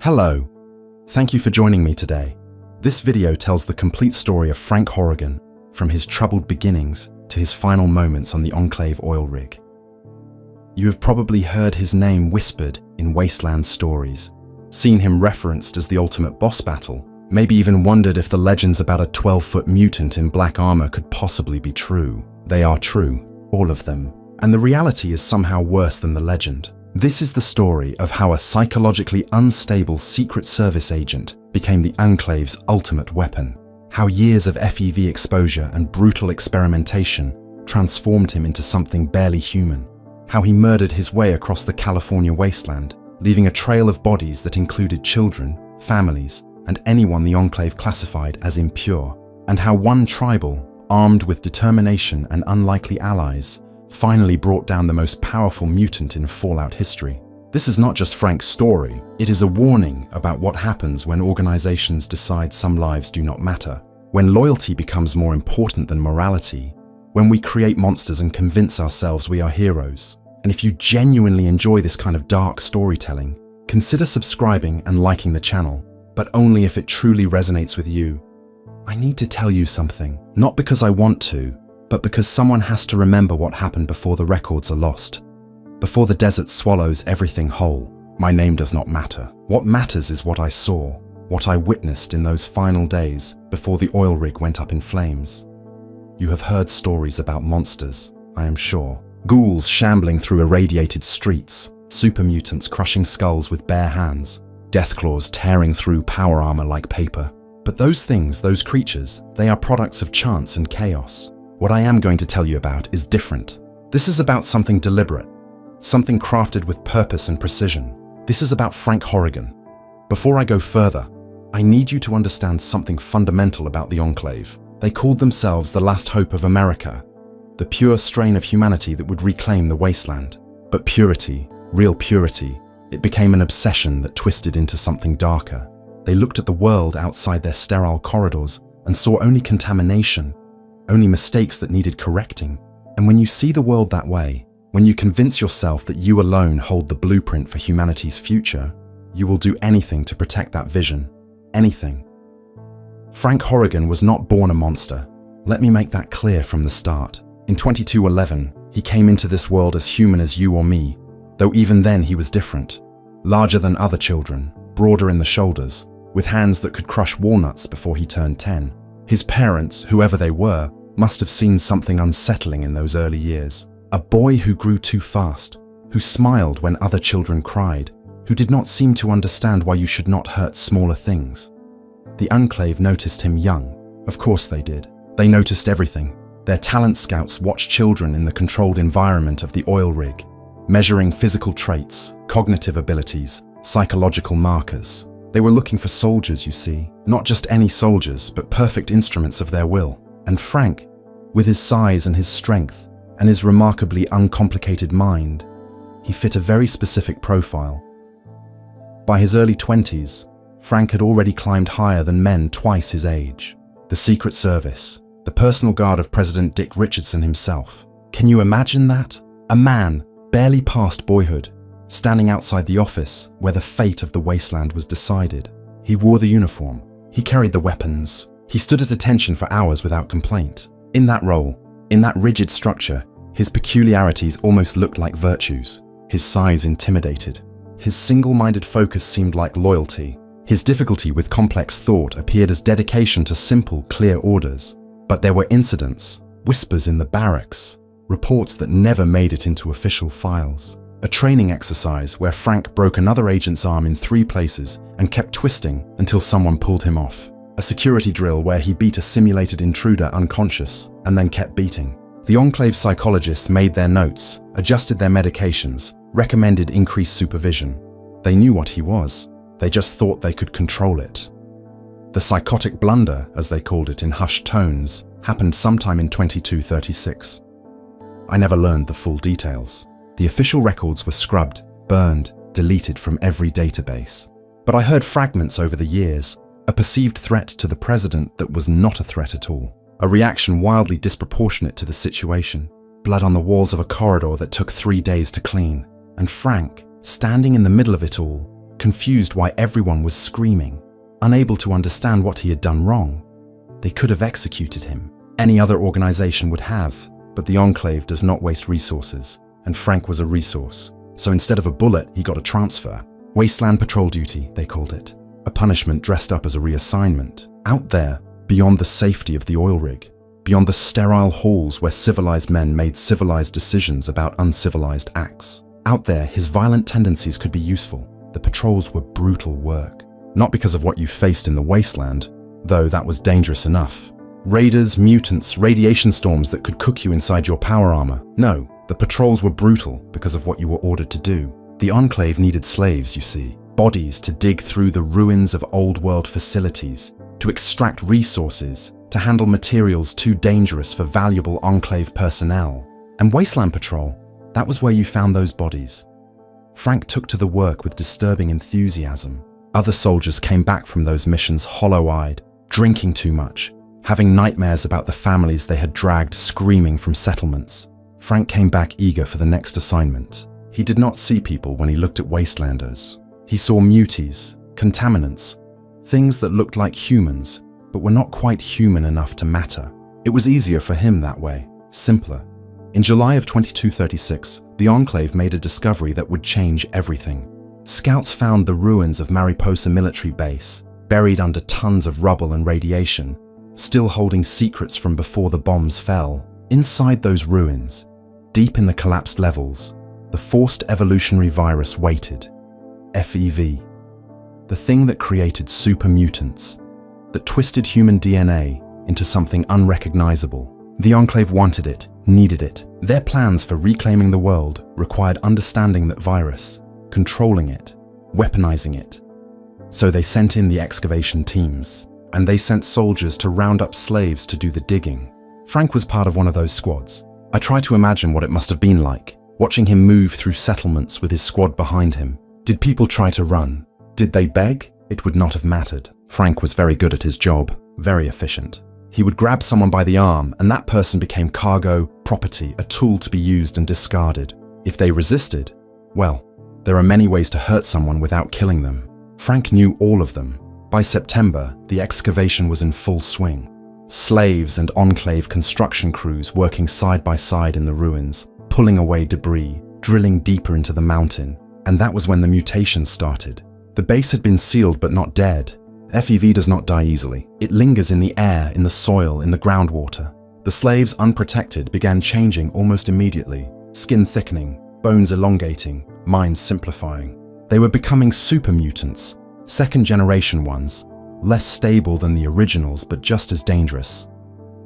Hello, thank you for joining me today. This video tells the complete story of Frank Horrigan, from his troubled beginnings to his final moments on the Enclave oil rig. You have probably heard his name whispered in wasteland stories, seen him referenced as the ultimate boss battle, maybe even wondered if the legends about a 12-foot mutant in black armor could possibly be true. They are true, all of them, and the reality is somehow worse than the legend. This is the story of how a psychologically unstable Secret Service agent became the Enclave's ultimate weapon, how years of FEV exposure and brutal experimentation transformed him into something barely human, how he murdered his way across the California wasteland, leaving a trail of bodies that included children, families, and anyone the Enclave classified as impure, and how one tribal, armed with determination and unlikely allies, finally brought down the most powerful mutant in Fallout history. This is not just Frank's story, it is a warning about what happens when organizations decide some lives do not matter, when loyalty becomes more important than morality, when we create monsters and convince ourselves we are heroes. And if you genuinely enjoy this kind of dark storytelling, consider subscribing and liking the channel, but only if it truly resonates with you. I need to tell you something, not because I want to, but because someone has to remember what happened before the records are lost. Before the desert swallows everything whole, my name does not matter. What matters is what I saw, what I witnessed in those final days before the oil rig went up in flames. You have heard stories about monsters, I am sure. Ghouls shambling through irradiated streets, super mutants crushing skulls with bare hands, deathclaws tearing through power armor like paper. But those things, those creatures, they are products of chance and chaos. What I am going to tell you about is different. This is about something deliberate, something crafted with purpose and precision. This is about Frank Horrigan. Before I go further, I need you to understand something fundamental about the Enclave. They called themselves the last hope of America, the pure strain of humanity that would reclaim the wasteland. But purity, real purity, it became an obsession that twisted into something darker. They looked at the world outside their sterile corridors and saw only contamination, only mistakes that needed correcting. And when you see the world that way, when you convince yourself that you alone hold the blueprint for humanity's future, you will do anything to protect that vision. Anything. Frank Horrigan was not born a monster. Let me make that clear from the start. In 2211, he came into this world as human as you or me, though even then he was different. Larger than other children, broader in the shoulders, with hands that could crush walnuts before he turned 10. His parents, whoever they were, must have seen something unsettling in those early years. A boy who grew too fast, who smiled when other children cried, who did not seem to understand why you should not hurt smaller things. The Enclave noticed him young. Of course they did. They noticed everything. Their talent scouts watched children in the controlled environment of the oil rig, measuring physical traits, cognitive abilities, psychological markers. They were looking for soldiers, you see. Not just any soldiers, but perfect instruments of their will. And Frank, with his size and his strength, and his remarkably uncomplicated mind, he fit a very specific profile. By his early 20s, Frank had already climbed higher than men twice his age. The Secret Service, the personal guard of President Dick Richardson himself. Can you imagine that? A man, barely past boyhood, standing outside the office where the fate of the wasteland was decided. He wore the uniform. He carried the weapons. He stood at attention for hours without complaint. In that role, in that rigid structure, his peculiarities almost looked like virtues. His size intimidated. His single-minded focus seemed like loyalty. His difficulty with complex thought appeared as dedication to simple, clear orders. But there were incidents, whispers in the barracks, reports that never made it into official files. A training exercise where Frank broke another agent's arm in 3 places and kept twisting until someone pulled him off. A security drill where he beat a simulated intruder unconscious and then kept beating. The Enclave psychologists made their notes, adjusted their medications, recommended increased supervision. They knew what he was. They just thought they could control it. The psychotic blunder, as they called it in hushed tones, happened sometime in 2236. I never learned the full details. The official records were scrubbed, burned, deleted from every database. But I heard fragments over the years, a perceived threat to the president that was not a threat at all, a reaction wildly disproportionate to the situation, blood on the walls of a corridor that took 3 days to clean, and Frank, standing in the middle of it all, confused why everyone was screaming, unable to understand what he had done wrong. They could have executed him. Any other organization would have, but the Enclave does not waste resources, and Frank was a resource. So instead of a bullet, he got a transfer. Wasteland patrol duty, they called it. A punishment dressed up as a reassignment. Out there, beyond the safety of the oil rig, beyond the sterile halls where civilized men made civilized decisions about uncivilized acts. Out there, his violent tendencies could be useful. The patrols were brutal work. Not because of what you faced in the wasteland, though that was dangerous enough. Raiders, mutants, radiation storms that could cook you inside your power armor. No, the patrols were brutal because of what you were ordered to do. The Enclave needed slaves, you see. Bodies to dig through the ruins of old-world facilities, to extract resources, to handle materials too dangerous for valuable Enclave personnel. And Wasteland Patrol, that was where you found those bodies. Frank took to the work with disturbing enthusiasm. Other soldiers came back from those missions hollow-eyed, drinking too much, having nightmares about the families they had dragged screaming from settlements. Frank came back eager for the next assignment. He did not see people when he looked at Wastelanders. He saw muties, contaminants, things that looked like humans, but were not quite human enough to matter. It was easier for him that way, simpler. In July of 2236, the Enclave made a discovery that would change everything. Scouts found the ruins of Mariposa military base, buried under tons of rubble and radiation, still holding secrets from before the bombs fell. Inside those ruins, deep in the collapsed levels, the forced evolutionary virus waited. FEV. The thing that created super mutants, that twisted human DNA into something unrecognizable. The Enclave wanted it, needed it. Their plans for reclaiming the world required understanding that virus, controlling it, weaponizing it. So they sent in the excavation teams, and they sent soldiers to round up slaves to do the digging. Frank was part of one of those squads. I try to imagine what it must have been like, watching him move through settlements with his squad behind him. Did people try to run? Did they beg? It would not have mattered. Frank was very good at his job, very efficient. He would grab someone by the arm, and that person became cargo, property, a tool to be used and discarded. If they resisted, well, there are many ways to hurt someone without killing them. Frank knew all of them. By September, the excavation was in full swing. Slaves and Enclave construction crews working side by side in the ruins, pulling away debris, drilling deeper into the mountain. And that was when the mutations started. The base had been sealed but not dead. FEV does not die easily. It lingers in the air, in the soil, in the groundwater. The slaves, unprotected, began changing almost immediately. Skin thickening, bones elongating, minds simplifying. They were becoming super mutants, second-generation ones, less stable than the originals but just as dangerous.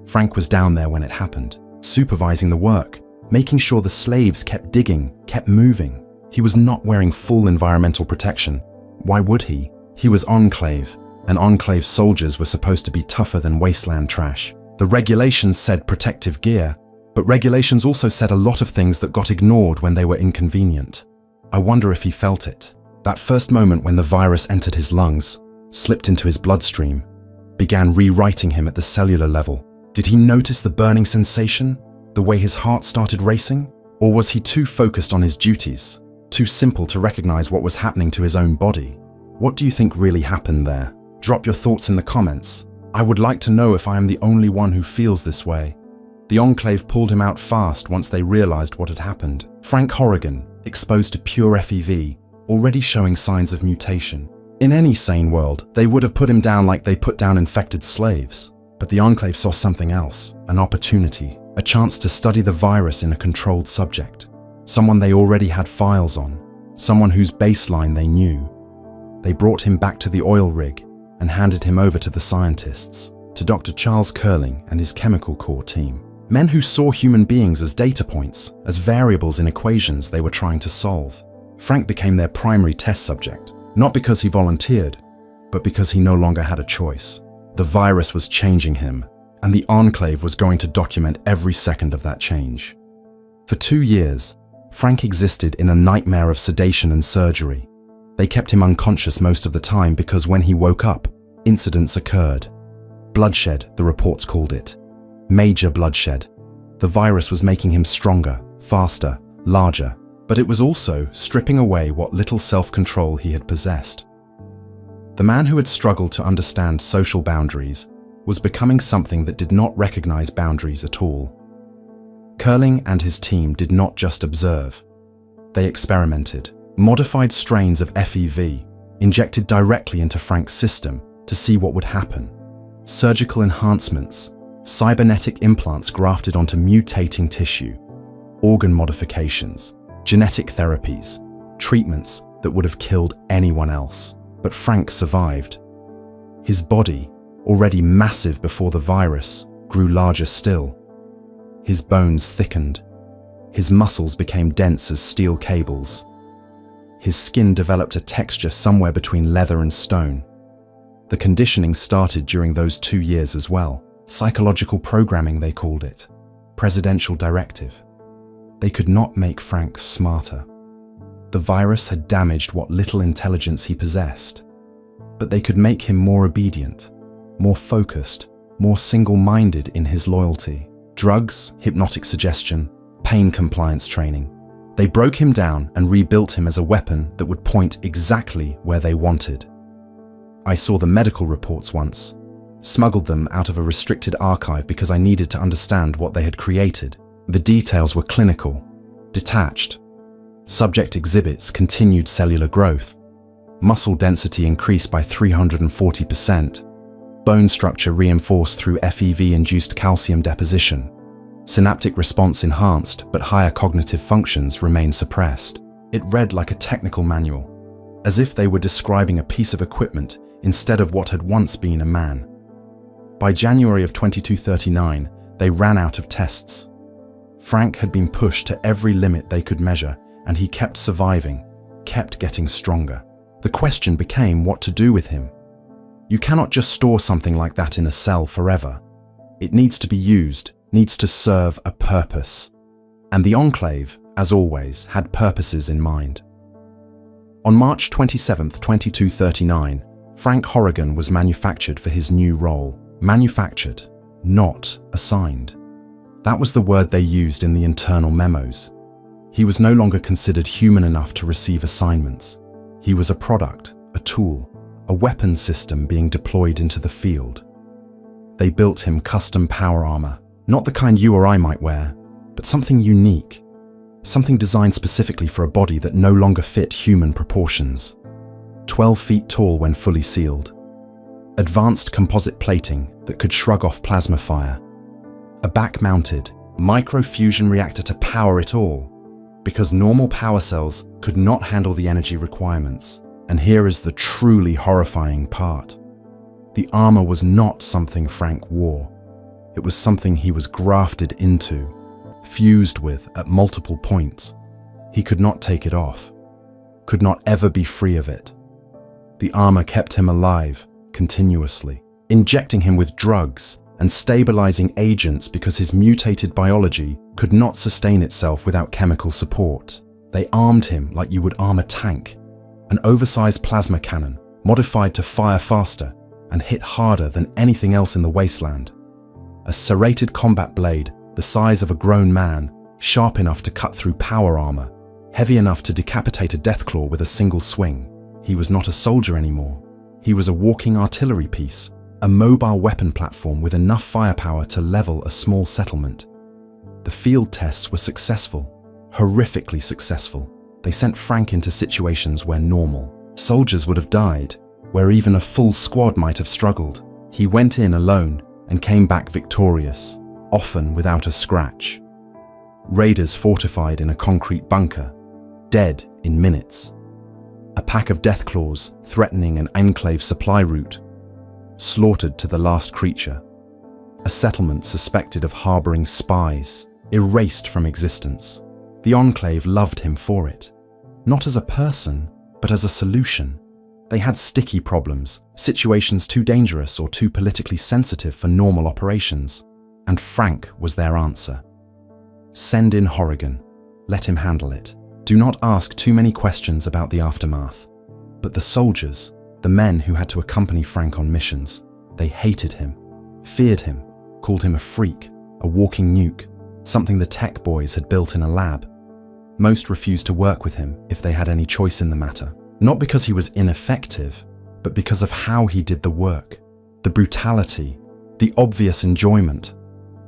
Frank was down there when it happened, supervising the work, making sure the slaves kept digging, kept moving. He was not wearing full environmental protection. Why would he? He was Enclave, and Enclave soldiers were supposed to be tougher than wasteland trash. The regulations said protective gear, but regulations also said a lot of things that got ignored when they were inconvenient. I wonder if he felt it. That first moment when the virus entered his lungs, slipped into his bloodstream, began rewriting him at the cellular level. Did he notice the burning sensation? The way his heart started racing? Or was he too focused on his duties? Too simple to recognize what was happening to his own body? What do you think really happened there? Drop your thoughts in the comments. I would like to know if I am the only one who feels this way. The Enclave pulled him out fast once they realized what had happened. Frank Horrigan, exposed to pure FEV, already showing signs of mutation. In any sane world, they would have put him down like they put down infected slaves. But the Enclave saw something else, an opportunity, a chance to study the virus in a controlled subject. Someone they already had files on, someone whose baseline they knew. They brought him back to the oil rig and handed him over to the scientists, to Dr. Charles Curling and his chemical core team. Men who saw human beings as data points, as variables in equations they were trying to solve. Frank became their primary test subject, not because he volunteered, but because he no longer had a choice. The virus was changing him, and the Enclave was going to document every second of that change. For 2 years, Frank existed in a nightmare of sedation and surgery. They kept him unconscious most of the time because when he woke up, incidents occurred. Bloodshed, the reports called it. Major bloodshed. The virus was making him stronger, faster, larger. But it was also stripping away what little self-control he had possessed. The man who had struggled to understand social boundaries was becoming something that did not recognize boundaries at all. Curling and his team did not just observe. They experimented, modified strains of FEV, injected directly into Frank's system to see what would happen. Surgical enhancements, cybernetic implants grafted onto mutating tissue, organ modifications, genetic therapies, treatments that would have killed anyone else. But Frank survived. His body, already massive before the virus, grew larger still. His bones thickened. His muscles became dense as steel cables. His skin developed a texture somewhere between leather and stone. The conditioning started during those 2 years as well. Psychological programming, they called it. Presidential directive. They could not make Frank smarter. The virus had damaged what little intelligence he possessed. But they could make him more obedient, more focused, more single-minded in his loyalty. Drugs, hypnotic suggestion, pain compliance training. They broke him down and rebuilt him as a weapon that would point exactly where they wanted. I saw the medical reports once, smuggled them out of a restricted archive because I needed to understand what they had created. The details were clinical, detached. Subject exhibits continued cellular growth. Muscle density increased by 340%. Bone structure reinforced through FEV-induced calcium deposition. Synaptic response enhanced, but higher cognitive functions remained suppressed. It read like a technical manual, as if they were describing a piece of equipment instead of what had once been a man. By January of 2239, they ran out of tests. Frank had been pushed to every limit they could measure, and he kept surviving, kept getting stronger. The question became what to do with him. You cannot just store something like that in a cell forever. It needs to be used, needs to serve a purpose. And the Enclave, as always, had purposes in mind. On March 27, 2239, Frank Horrigan was manufactured for his new role. Manufactured, not assigned. That was the word they used in the internal memos. He was no longer considered human enough to receive assignments. He was a product, a tool, a weapon system being deployed into the field. They built him custom power armor, not the kind you or I might wear, but something unique, something designed specifically for a body that no longer fit human proportions. 12 feet tall when fully sealed. Advanced composite plating that could shrug off plasma fire. A back-mounted, micro-fusion reactor to power it all, because normal power cells could not handle the energy requirements. And here is the truly horrifying part. The armor was not something Frank wore. It was something he was grafted into, fused with at multiple points. He could not take it off, could not ever be free of it. The armor kept him alive continuously, injecting him with drugs and stabilizing agents because his mutated biology could not sustain itself without chemical support. They armed him like you would arm a tank, an oversized plasma cannon modified to fire faster and hit harder than anything else in the wasteland. A serrated combat blade the size of a grown man, sharp enough to cut through power armor, heavy enough to decapitate a deathclaw with a single swing. He was not a soldier anymore. He was a walking artillery piece, a mobile weapon platform with enough firepower to level a small settlement. The field tests were successful, horrifically successful. They sent Frank into situations where normal soldiers would have died, where even a full squad might have struggled. He went in alone and came back victorious, often without a scratch. Raiders fortified in a concrete bunker, dead in minutes. A pack of deathclaws threatening an Enclave supply route, slaughtered to the last creature. A settlement suspected of harboring spies, erased from existence. The Enclave loved him for it, not as a person, but as a solution. They had sticky problems, situations too dangerous or too politically sensitive for normal operations, and Frank was their answer. Send in Horrigan. Let him handle it. Do not ask too many questions about the aftermath. But the soldiers, the men who had to accompany Frank on missions, they hated him, feared him, called him a freak, a walking nuke, something the tech boys had built in a lab. Most refused to work with him if they had any choice in the matter. Not because he was ineffective, but because of how he did the work. The brutality, the obvious enjoyment,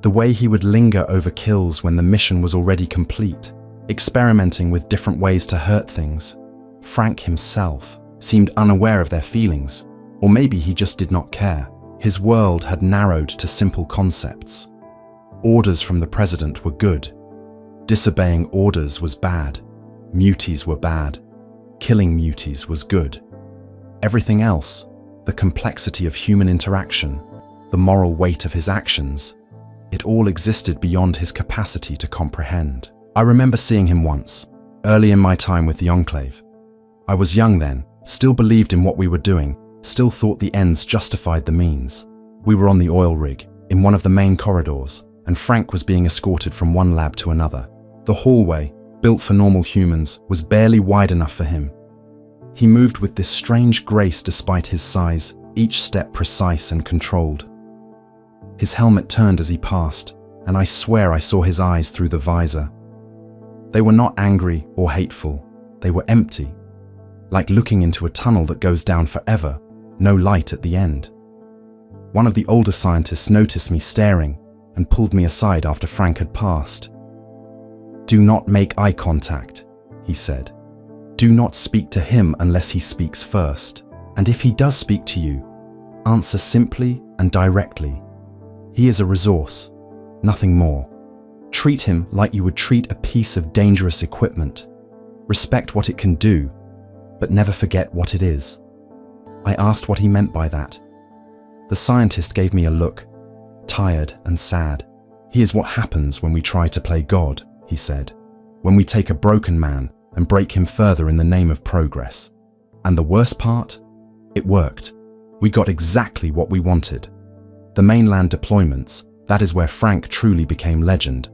the way he would linger over kills when the mission was already complete, experimenting with different ways to hurt things. Frank himself seemed unaware of their feelings, or maybe he just did not care. His world had narrowed to simple concepts. Orders from the president were good. Disobeying orders was bad. Muties were bad. Killing muties was good. Everything else, the complexity of human interaction, the moral weight of his actions, it all existed beyond his capacity to comprehend. I remember seeing him once, early in my time with the Enclave. I was young then, still believed in what we were doing, still thought the ends justified the means. We were on the oil rig, in one of the main corridors, and Frank was being escorted from one lab to another. The hallway, built for normal humans, was barely wide enough for him. He moved with this strange grace despite his size, each step precise and controlled. His helmet turned as he passed, and I swear I saw his eyes through the visor. They were not angry or hateful, they were empty, like looking into a tunnel that goes down forever, no light at the end. One of the older scientists noticed me staring and pulled me aside after Frank had passed. "Do not make eye contact," he said. "Do not speak to him unless he speaks first. And if he does speak to you, answer simply and directly. He is a resource, nothing more. Treat him like you would treat a piece of dangerous equipment. Respect what it can do, but never forget what it is." I asked what he meant by that. The scientist gave me a look, tired and sad. "He is what happens when we try to play God," he said. "When we take a broken man and break him further in the name of progress. And the worst part? It worked. We got exactly what we wanted. The mainland deployments, that is where Frank truly became legend.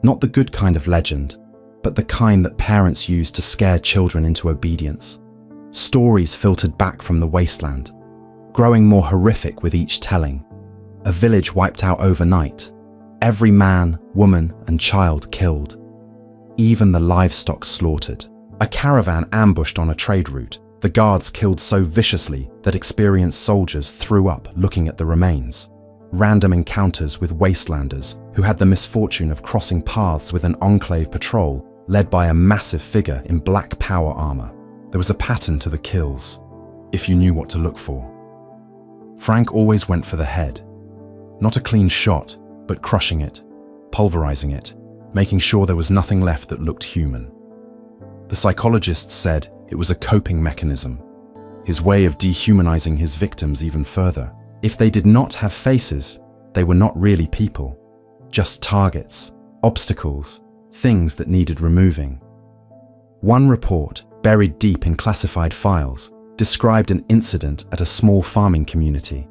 Not the good kind of legend, but the kind that parents use to scare children into obedience. Stories filtered back from the wasteland, growing more horrific with each telling. A village wiped out overnight. Every man, woman, and child killed. Even the livestock slaughtered. A caravan ambushed on a trade route. The guards killed so viciously that experienced soldiers threw up looking at the remains. Random encounters with wastelanders who had the misfortune of crossing paths with an Enclave patrol led by a massive figure in black power armor. There was a pattern to the kills, if you knew what to look for. Frank always went for the head. Not a clean shot, but crushing it, pulverizing it, making sure there was nothing left that looked human. The psychologists said it was a coping mechanism, his way of dehumanizing his victims even further. If they did not have faces, they were not really people, just targets, obstacles, things that needed removing. One report, buried deep in classified files, described an incident at a small farming community.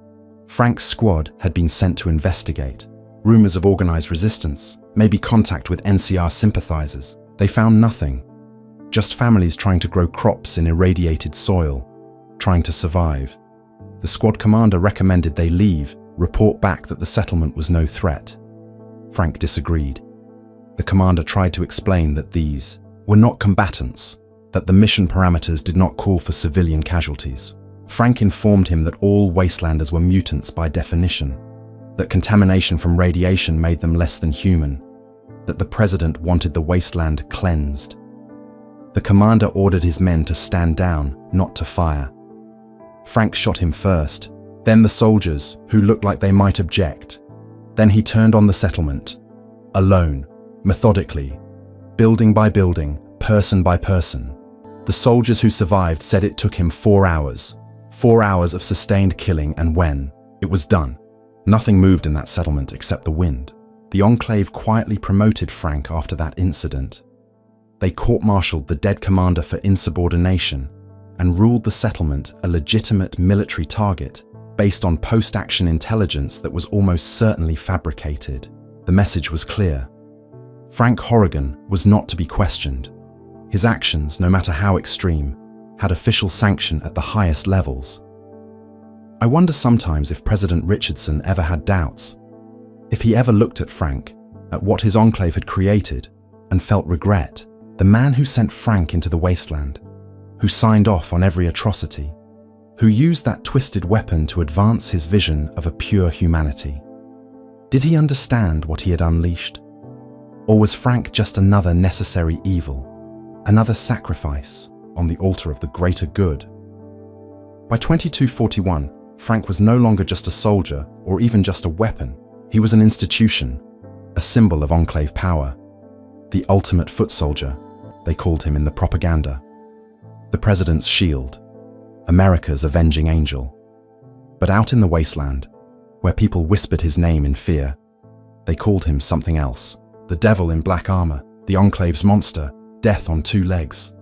Frank's squad had been sent to investigate. Rumors of organized resistance, maybe contact with NCR sympathizers. They found nothing. Just families trying to grow crops in irradiated soil, trying to survive. The squad commander recommended they leave, report back that the settlement was no threat. Frank disagreed. The commander tried to explain that these were not combatants, that the mission parameters did not call for civilian casualties. Frank informed him that all wastelanders were mutants by definition, that contamination from radiation made them less than human, that the president wanted the wasteland cleansed. The commander ordered his men to stand down, not to fire. Frank shot him first, then the soldiers, who looked like they might object. Then he turned on the settlement, alone, methodically, building by building, person by person. The soldiers who survived said it took him 4 hours. 4 hours of sustained killing, and when it was done, nothing moved in that settlement except the wind. The Enclave quietly promoted Frank after that incident. They court-martialed the dead commander for insubordination and ruled the settlement a legitimate military target based on post-action intelligence that was almost certainly fabricated. The message was clear. Frank Horrigan was not to be questioned. His actions, no matter how extreme, had official sanction at the highest levels. I wonder sometimes if President Richardson ever had doubts, if he ever looked at Frank, at what his Enclave had created, and felt regret. The man who sent Frank into the wasteland, who signed off on every atrocity, who used that twisted weapon to advance his vision of a pure humanity. Did he understand what he had unleashed? Or was Frank just another necessary evil, another sacrifice on the altar of the greater good? By 2241, Frank was no longer just a soldier or even just a weapon. He was an institution, a symbol of Enclave power. The ultimate foot soldier, they called him in the propaganda. The president's shield, America's avenging angel. But out in the wasteland, where people whispered his name in fear, they called him something else. The devil in black armor, the Enclave's monster, death on two legs.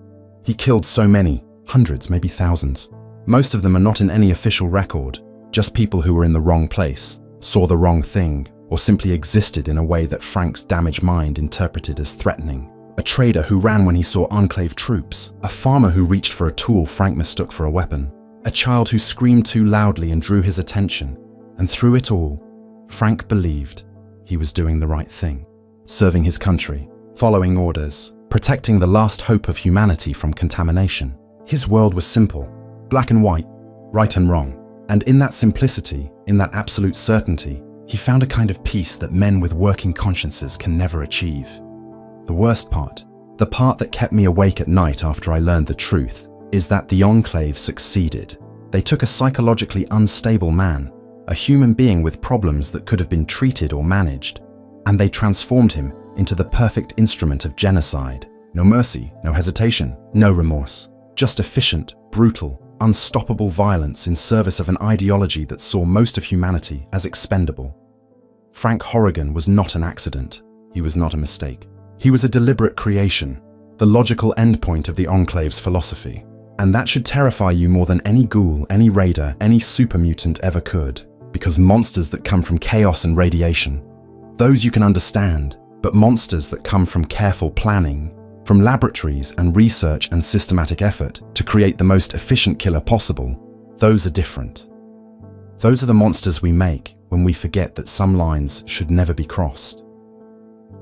He killed so many, hundreds, maybe thousands. Most of them are not in any official record, just people who were in the wrong place, saw the wrong thing, or simply existed in a way that Frank's damaged mind interpreted as threatening. A trader who ran when he saw Enclave troops, a farmer who reached for a tool Frank mistook for a weapon, a child who screamed too loudly and drew his attention. And through it all, Frank believed he was doing the right thing, serving his country, following orders, protecting the last hope of humanity from contamination. His world was simple, black and white, right and wrong. And in that simplicity, in that absolute certainty, he found a kind of peace that men with working consciences can never achieve. The worst part, the part that kept me awake at night after I learned the truth, is that the Enclave succeeded. They took a psychologically unstable man, a human being with problems that could have been treated or managed, and they transformed him into the perfect instrument of genocide. No mercy, no hesitation, no remorse, just efficient, brutal, unstoppable violence in service of an ideology that saw most of humanity as expendable. Frank Horrigan was not an accident. He was not a mistake. He was a deliberate creation, the logical endpoint of the Enclave's philosophy. And that should terrify you more than any ghoul, any raider, any super mutant ever could. Because monsters that come from chaos and radiation, those you can understand, but monsters that come from careful planning, from laboratories and research and systematic effort to create the most efficient killer possible, those are different. Those are the monsters we make when we forget that some lines should never be crossed.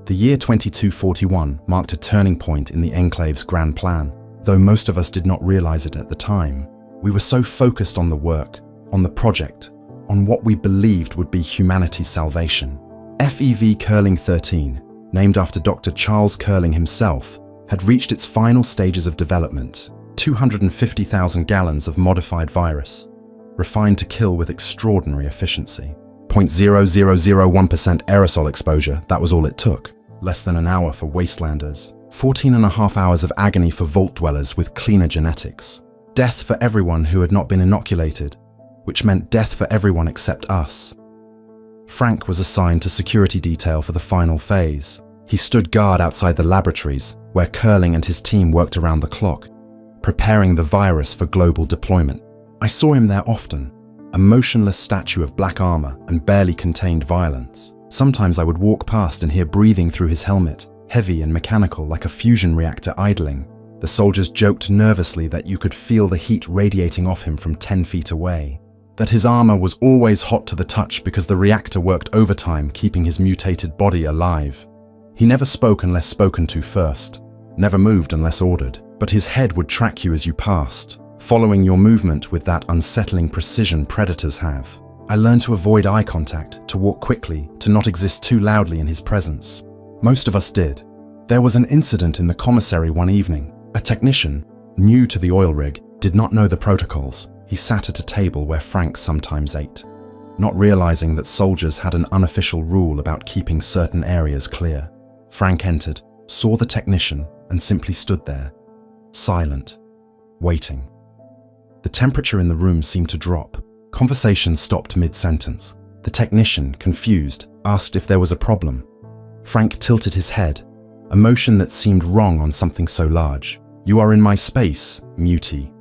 The year 2241 marked a turning point in the Enclave's grand plan. Though most of us did not realize it at the time, we were so focused on the work, on the project, on what we believed would be humanity's salvation. FEV Curling 13, named after Dr. Charles Curling himself, had reached its final stages of development, 250,000 gallons of modified virus, refined to kill with extraordinary efficiency. 0.0001% aerosol exposure, that was all it took. Less than an hour for wastelanders. 14.5 hours of agony for vault dwellers with cleaner genetics. Death for everyone who had not been inoculated, which meant death for everyone except us. Frank was assigned to security detail for the final phase. He stood guard outside the laboratories, where Curling and his team worked around the clock, preparing the virus for global deployment. I saw him there often, a motionless statue of black armor and barely contained violence. Sometimes I would walk past and hear breathing through his helmet, heavy and mechanical like a fusion reactor idling. The soldiers joked nervously that you could feel the heat radiating off him from 10 feet away, that his armor was always hot to the touch because the reactor worked overtime keeping his mutated body alive. He never spoke unless spoken to first, never moved unless ordered, but his head would track you as you passed, following your movement with that unsettling precision predators have. I learned to avoid eye contact, to walk quickly, to not exist too loudly in his presence. Most of us did. There was an incident in the commissary one evening. A technician, new to the oil rig, did not know the protocols. He sat at a table where Frank sometimes ate, not realizing that soldiers had an unofficial rule about keeping certain areas clear. Frank entered, saw the technician, and simply stood there, silent, waiting. The temperature in the room seemed to drop. Conversation stopped mid-sentence. The technician, confused, asked if there was a problem. Frank tilted his head, a motion that seemed wrong on something so large. "You are in my space, mutie."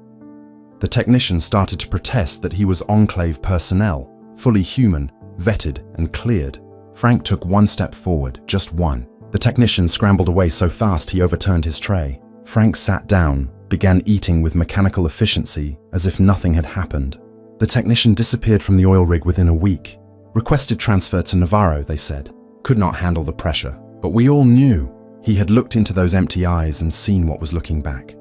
The technician started to protest that he was Enclave personnel, fully human, vetted and cleared. Frank took one step forward, just one. The technician scrambled away so fast he overturned his tray. Frank sat down, began eating with mechanical efficiency as if nothing had happened. The technician disappeared from the oil rig within a week. Requested transfer to Navarro, they said. Could not handle the pressure. But we all knew. He had looked into those empty eyes and seen what was looking back.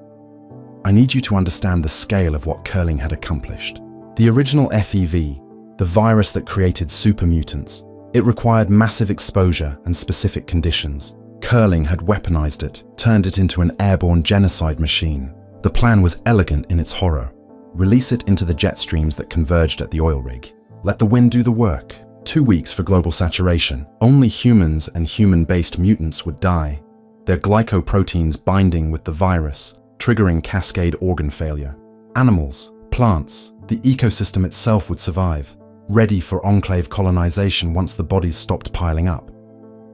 I need you to understand the scale of what Curling had accomplished. The original FEV, the virus that created super mutants, it required massive exposure and specific conditions. Curling had weaponized it, turned it into an airborne genocide machine. The plan was elegant in its horror. Release it into the jet streams that converged at the oil rig. Let the wind do the work. 2 weeks for global saturation. Only humans and human-based mutants would die. Their glycoproteins binding with the virus, triggering cascade organ failure. Animals, plants, the ecosystem itself would survive, ready for Enclave colonization once the bodies stopped piling up.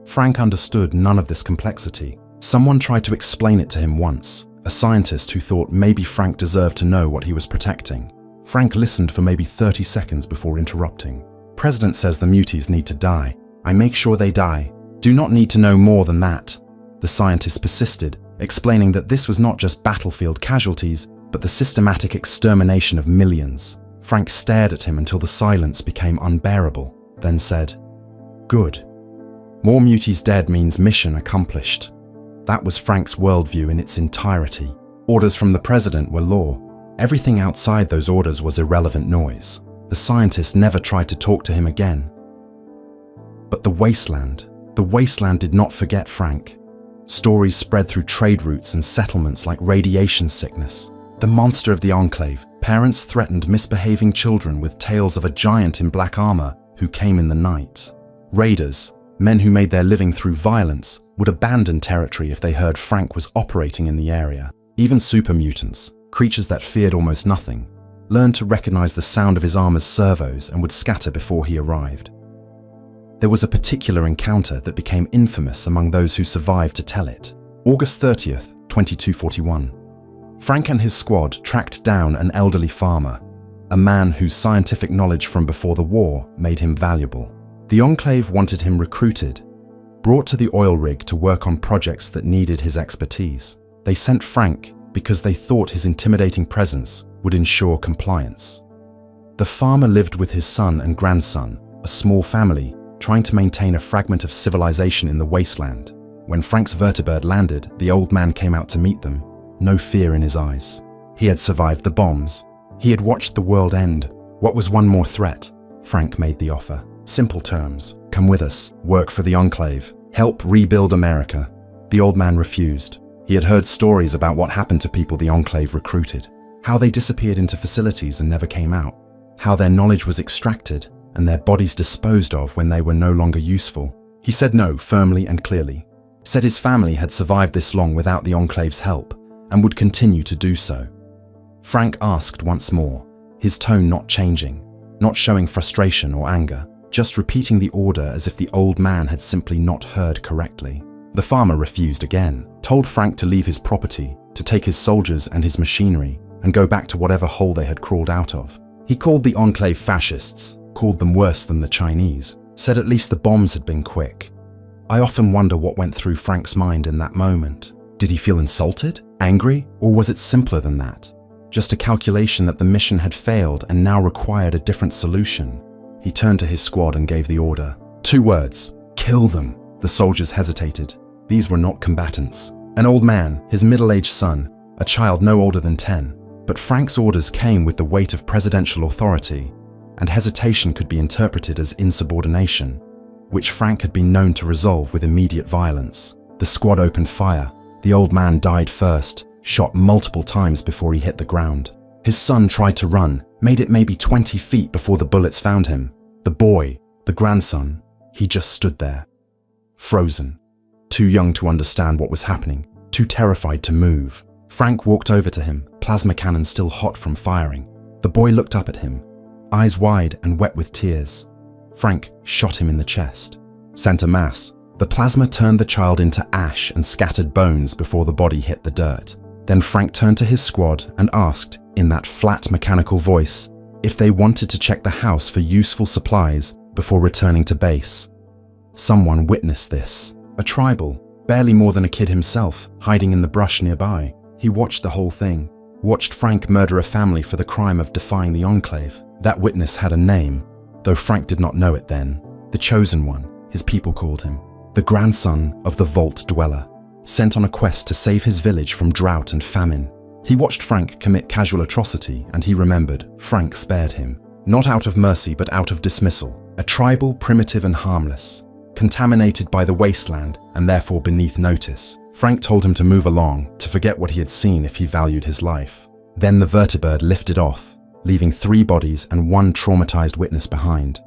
Frank understood none of this complexity. Someone tried to explain it to him once, a scientist who thought maybe Frank deserved to know what he was protecting. Frank listened for maybe 30 seconds before interrupting. President says the muties need to die. I make sure they die. Do not need to know more than that. The scientist persisted, explaining that this was not just battlefield casualties, but the systematic extermination of millions. Frank stared at him until the silence became unbearable, then said, "Good. More muties dead means mission accomplished." That was Frank's worldview in its entirety. Orders from the president were law. Everything outside those orders was irrelevant noise. The scientist never tried to talk to him again. But the wasteland did not forget Frank. Stories spread through trade routes and settlements like radiation sickness. The monster of the Enclave, parents threatened misbehaving children with tales of a giant in black armor who came in the night. Raiders, men who made their living through violence, would abandon territory if they heard Frank was operating in the area. Even super mutants, creatures that feared almost nothing, learned to recognize the sound of his armor's servos and would scatter before he arrived. There was a particular encounter that became infamous among those who survived to tell it. August 30th, 2241. Frank and his squad tracked down an elderly farmer, a man whose scientific knowledge from before the war made him valuable. The Enclave wanted him recruited, brought to the oil rig to work on projects that needed his expertise. They sent Frank because they thought his intimidating presence would ensure compliance. The farmer lived with his son and grandson, a small family, trying to maintain a fragment of civilization in the wasteland. When Frank's vertibird landed, the old man came out to meet them, no fear in his eyes. He had survived the bombs. He had watched the world end. What was one more threat? Frank made the offer. Simple terms. Come with us, work for the Enclave, help rebuild America. The old man refused. He had heard stories about what happened to people the Enclave recruited, how they disappeared into facilities and never came out, how their knowledge was extracted and their bodies disposed of when they were no longer useful. He said no firmly and clearly, said his family had survived this long without the Enclave's help and would continue to do so. Frank asked once more, his tone not changing, not showing frustration or anger, just repeating the order as if the old man had simply not heard correctly. The farmer refused again, told Frank to leave his property, to take his soldiers and his machinery, and go back to whatever hole they had crawled out of. He called the Enclave fascists, called them worse than the Chinese, said at least the bombs had been quick. I often wonder what went through Frank's mind in that moment. Did he feel insulted, angry, or was it simpler than that? Just a calculation that the mission had failed and now required a different solution. He turned to his squad and gave the order. 2 words, kill them. The soldiers hesitated. These were not combatants. An old man, his middle-aged son, a child no older than 10. But Frank's orders came with the weight of presidential authority, and hesitation could be interpreted as insubordination, which Frank had been known to resolve with immediate violence. The squad opened fire. The old man died first, shot multiple times before he hit the ground. His son tried to run, made it maybe 20 feet before the bullets found him. The boy, the grandson, he just stood there, frozen, too young to understand what was happening, too terrified to move. Frank walked over to him, plasma cannon still hot from firing. The boy looked up at him, eyes wide and wet with tears. Frank shot him in the chest. Sent a mass. The plasma turned the child into ash and scattered bones before the body hit the dirt. Then Frank turned to his squad and asked, in that flat mechanical voice, if they wanted to check the house for useful supplies before returning to base. Someone witnessed this. A tribal, barely more than a kid himself, hiding in the brush nearby. He watched the whole thing, watched Frank murder a family for the crime of defying the Enclave. That witness had a name, though Frank did not know it then. The Chosen One, his people called him. The grandson of the Vault Dweller. sent on a quest to save his village from drought and famine. He watched Frank commit casual atrocity, and he remembered Frank spared him. Not out of mercy, but out of dismissal. A tribal, primitive and harmless. Contaminated by the wasteland, and therefore beneath notice. Frank told him to move along, to forget what he had seen if he valued his life. Then the vertibird lifted off, leaving 3 bodies and 1 traumatized witness behind.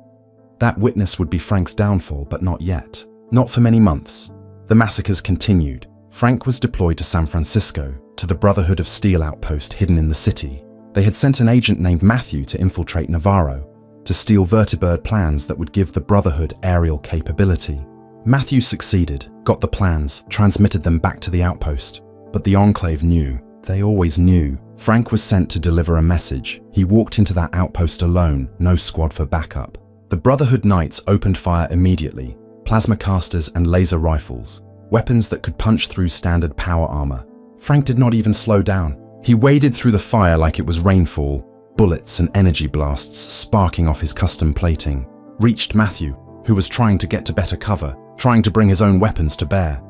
That witness would be Frank's downfall, but not yet. Not for many months. The massacres continued. Frank was deployed to San Francisco, to the Brotherhood of Steel outpost hidden in the city. They had sent an agent named Matthew to infiltrate Navarro, to steal vertibird plans that would give the Brotherhood aerial capability. Matthew succeeded, got the plans, transmitted them back to the outpost. But the Enclave knew. They always knew. Frank was sent to deliver a message. He walked into that outpost alone, no squad for backup. The Brotherhood Knights opened fire immediately. Plasma casters and laser rifles. Weapons that could punch through standard power armor. Frank did not even slow down. He waded through the fire like it was rainfall, bullets and energy blasts sparking off his custom plating. Reached Matthew, who was trying to get to better cover, trying to bring his own weapons to bear.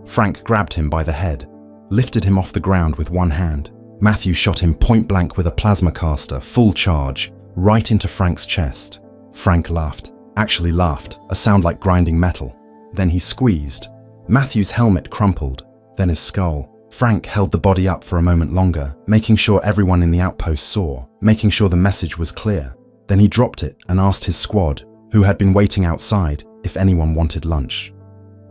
Frank grabbed him by the head, lifted him off the ground with one hand. Matthew shot him point blank with a plasma caster, full charge, right into Frank's chest. Frank laughed, actually laughed, a sound like grinding metal. Then he squeezed. Matthew's helmet crumpled, then his skull. Frank held the body up for a moment longer, making sure everyone in the outpost saw, making sure the message was clear. Then he dropped it and asked his squad, who had been waiting outside, if anyone wanted lunch.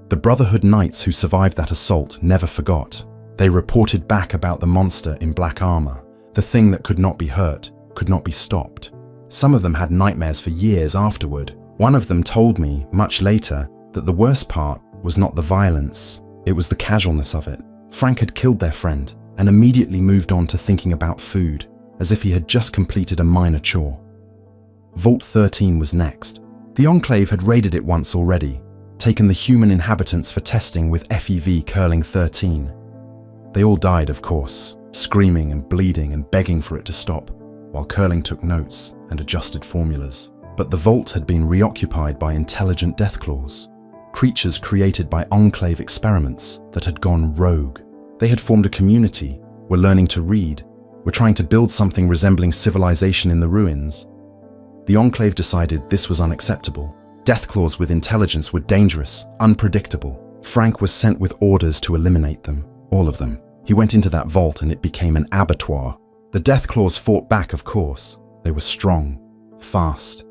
The Brotherhood Knights who survived that assault never forgot. They reported back about the monster in black armor, the thing that could not be hurt, could not be stopped. Some of them had nightmares for years afterward. One of them told me, much later, that the worst part was not the violence, it was the casualness of it. Frank had killed their friend and immediately moved on to thinking about food, as if he had just completed a minor chore. Vault 13 was next. The Enclave had raided it once already, taken the human inhabitants for testing with FEV curling 13. They all died, of course, screaming and bleeding and begging for it to stop, while Curling took notes and adjusted formulas. But the vault had been reoccupied by intelligent deathclaws, creatures created by Enclave experiments that had gone rogue. They had formed a community, were learning to read, were trying to build something resembling civilization in the ruins. The Enclave decided this was unacceptable. Deathclaws with intelligence were dangerous, unpredictable. Frank was sent with orders to eliminate them, all of them. He went into that vault and it became an abattoir. The Deathclaws fought back, of course. They were strong, fast,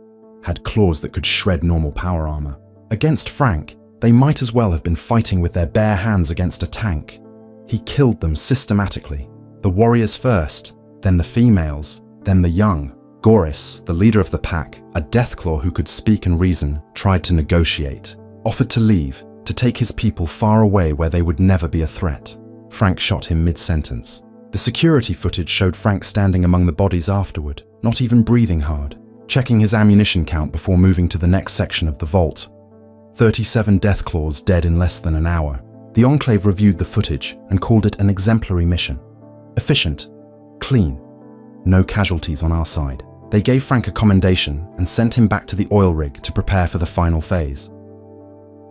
had claws that could shred normal power armor. Against Frank, they might as well have been fighting with their bare hands against a tank. He killed them systematically. The warriors first, then the females, then the young. Goris, the leader of the pack, a Deathclaw who could speak and reason, tried to negotiate, offered to leave, to take his people far away where they would never be a threat. Frank shot him mid-sentence. The security footage showed Frank standing among the bodies afterward, not even breathing hard, checking his ammunition count before moving to the next section of the vault. 37 Deathclaws dead in less than an hour. The Enclave reviewed the footage and called it an exemplary mission. Efficient, clean, no casualties on our side. They gave Frank a commendation and sent him back to the oil rig to prepare for the final phase.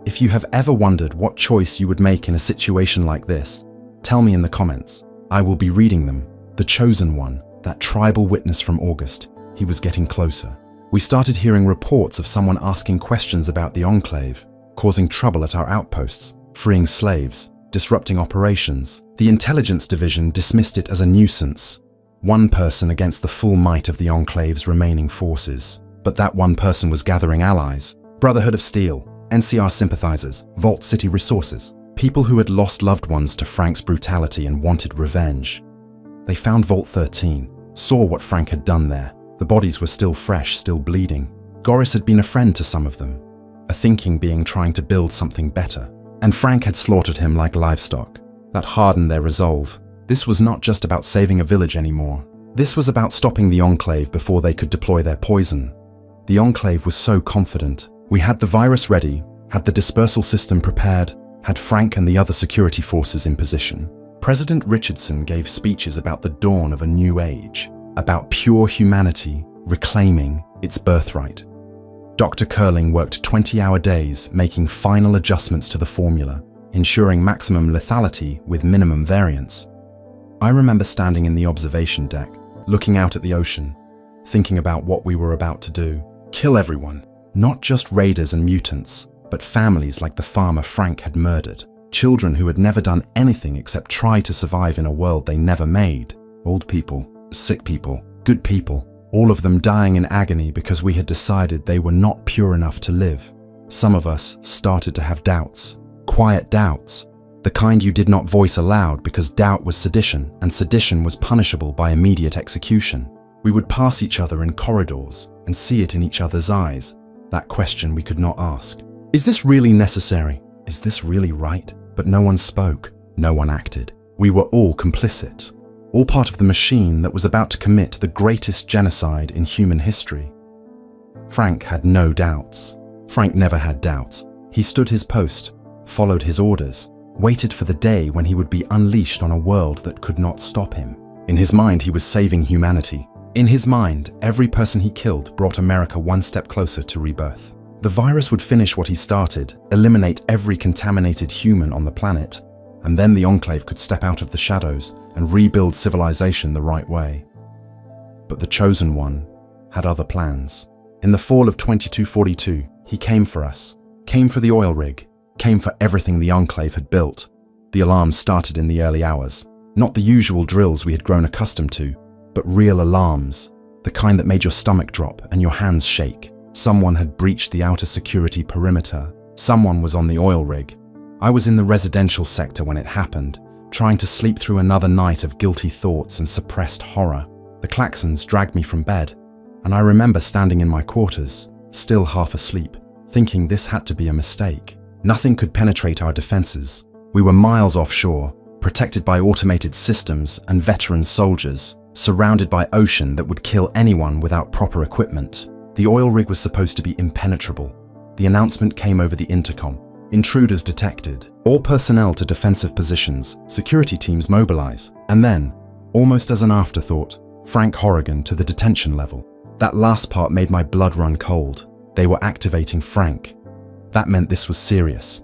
If you have ever wondered what choice you would make in a situation like this, tell me in the comments. I will be reading them. The chosen one, that tribal witness from August, he was getting closer. We started hearing reports of someone asking questions about the Enclave, causing trouble at our outposts, freeing slaves, disrupting operations. The intelligence division dismissed it as a nuisance. One person against the full might of the Enclave's remaining forces. But that one person was gathering allies. Brotherhood of Steel, NCR sympathizers, Vault City resources, people who had lost loved ones to Frank's brutality and wanted revenge. They found Vault 13, saw what Frank had done there. The bodies were still fresh, still bleeding. Goris had been a friend to some of them, a thinking being trying to build something better. And Frank had slaughtered him like livestock. That hardened their resolve. This was not just about saving a village anymore. This was about stopping the Enclave before they could deploy their poison. The Enclave was so confident. We had the virus ready, had the dispersal system prepared, had Frank and the other security forces in position. President Richardson gave speeches about the dawn of a new age, about pure humanity reclaiming its birthright. Dr. Curling worked 20-hour days making final adjustments to the formula. ensuring maximum lethality with minimum variance. I remember standing in the observation deck, looking out at the ocean, thinking about what we were about to do. Kill everyone, not just raiders and mutants, but families like the farmer Frank had murdered. Children who had never done anything except try to survive in a world they never made. Old people, sick people, good people, all of them dying in agony because we had decided they were not pure enough to live. Some of us started to have doubts, quiet doubts, the kind you did not voice aloud because doubt was sedition, and sedition was punishable by immediate execution. We would pass each other in corridors and see it in each other's eyes, that question we could not ask. Is this really necessary? Is this really right? But no one spoke, no one acted. We were all complicit, all part of the machine that was about to commit the greatest genocide in human history. Frank had no doubts. Frank never had doubts. He stood his post, followed his orders, waited for the day when he would be unleashed on a world that could not stop him. In his mind, he was saving humanity. In his mind, every person he killed brought America one step closer to rebirth. The virus would finish what he started, eliminate every contaminated human on the planet, and then the Enclave could step out of the shadows and rebuild civilization the right way. But the Chosen One had other plans. In the fall of 2242, he came for us, came for the oil rig, came for everything the Enclave had built. The alarms started in the early hours, not the usual drills we had grown accustomed to, but real alarms, the kind that made your stomach drop and your hands shake. Someone had breached the outer security perimeter. Someone was on the oil rig. I was in the residential sector when it happened, trying to sleep through another night of guilty thoughts and suppressed horror. The klaxons dragged me from bed, and I remember standing in my quarters, still half asleep, thinking this had to be a mistake. Nothing could penetrate our defenses. We were miles offshore, protected by automated systems and veteran soldiers, surrounded by ocean that would kill anyone without proper equipment. The oil rig was supposed to be impenetrable. The announcement came over the intercom. Intruders detected. All personnel to defensive positions. Security teams mobilize. And then, almost as an afterthought, Frank Horrigan to the detention level. That last part made my blood run cold. They were activating Frank. That meant this was serious.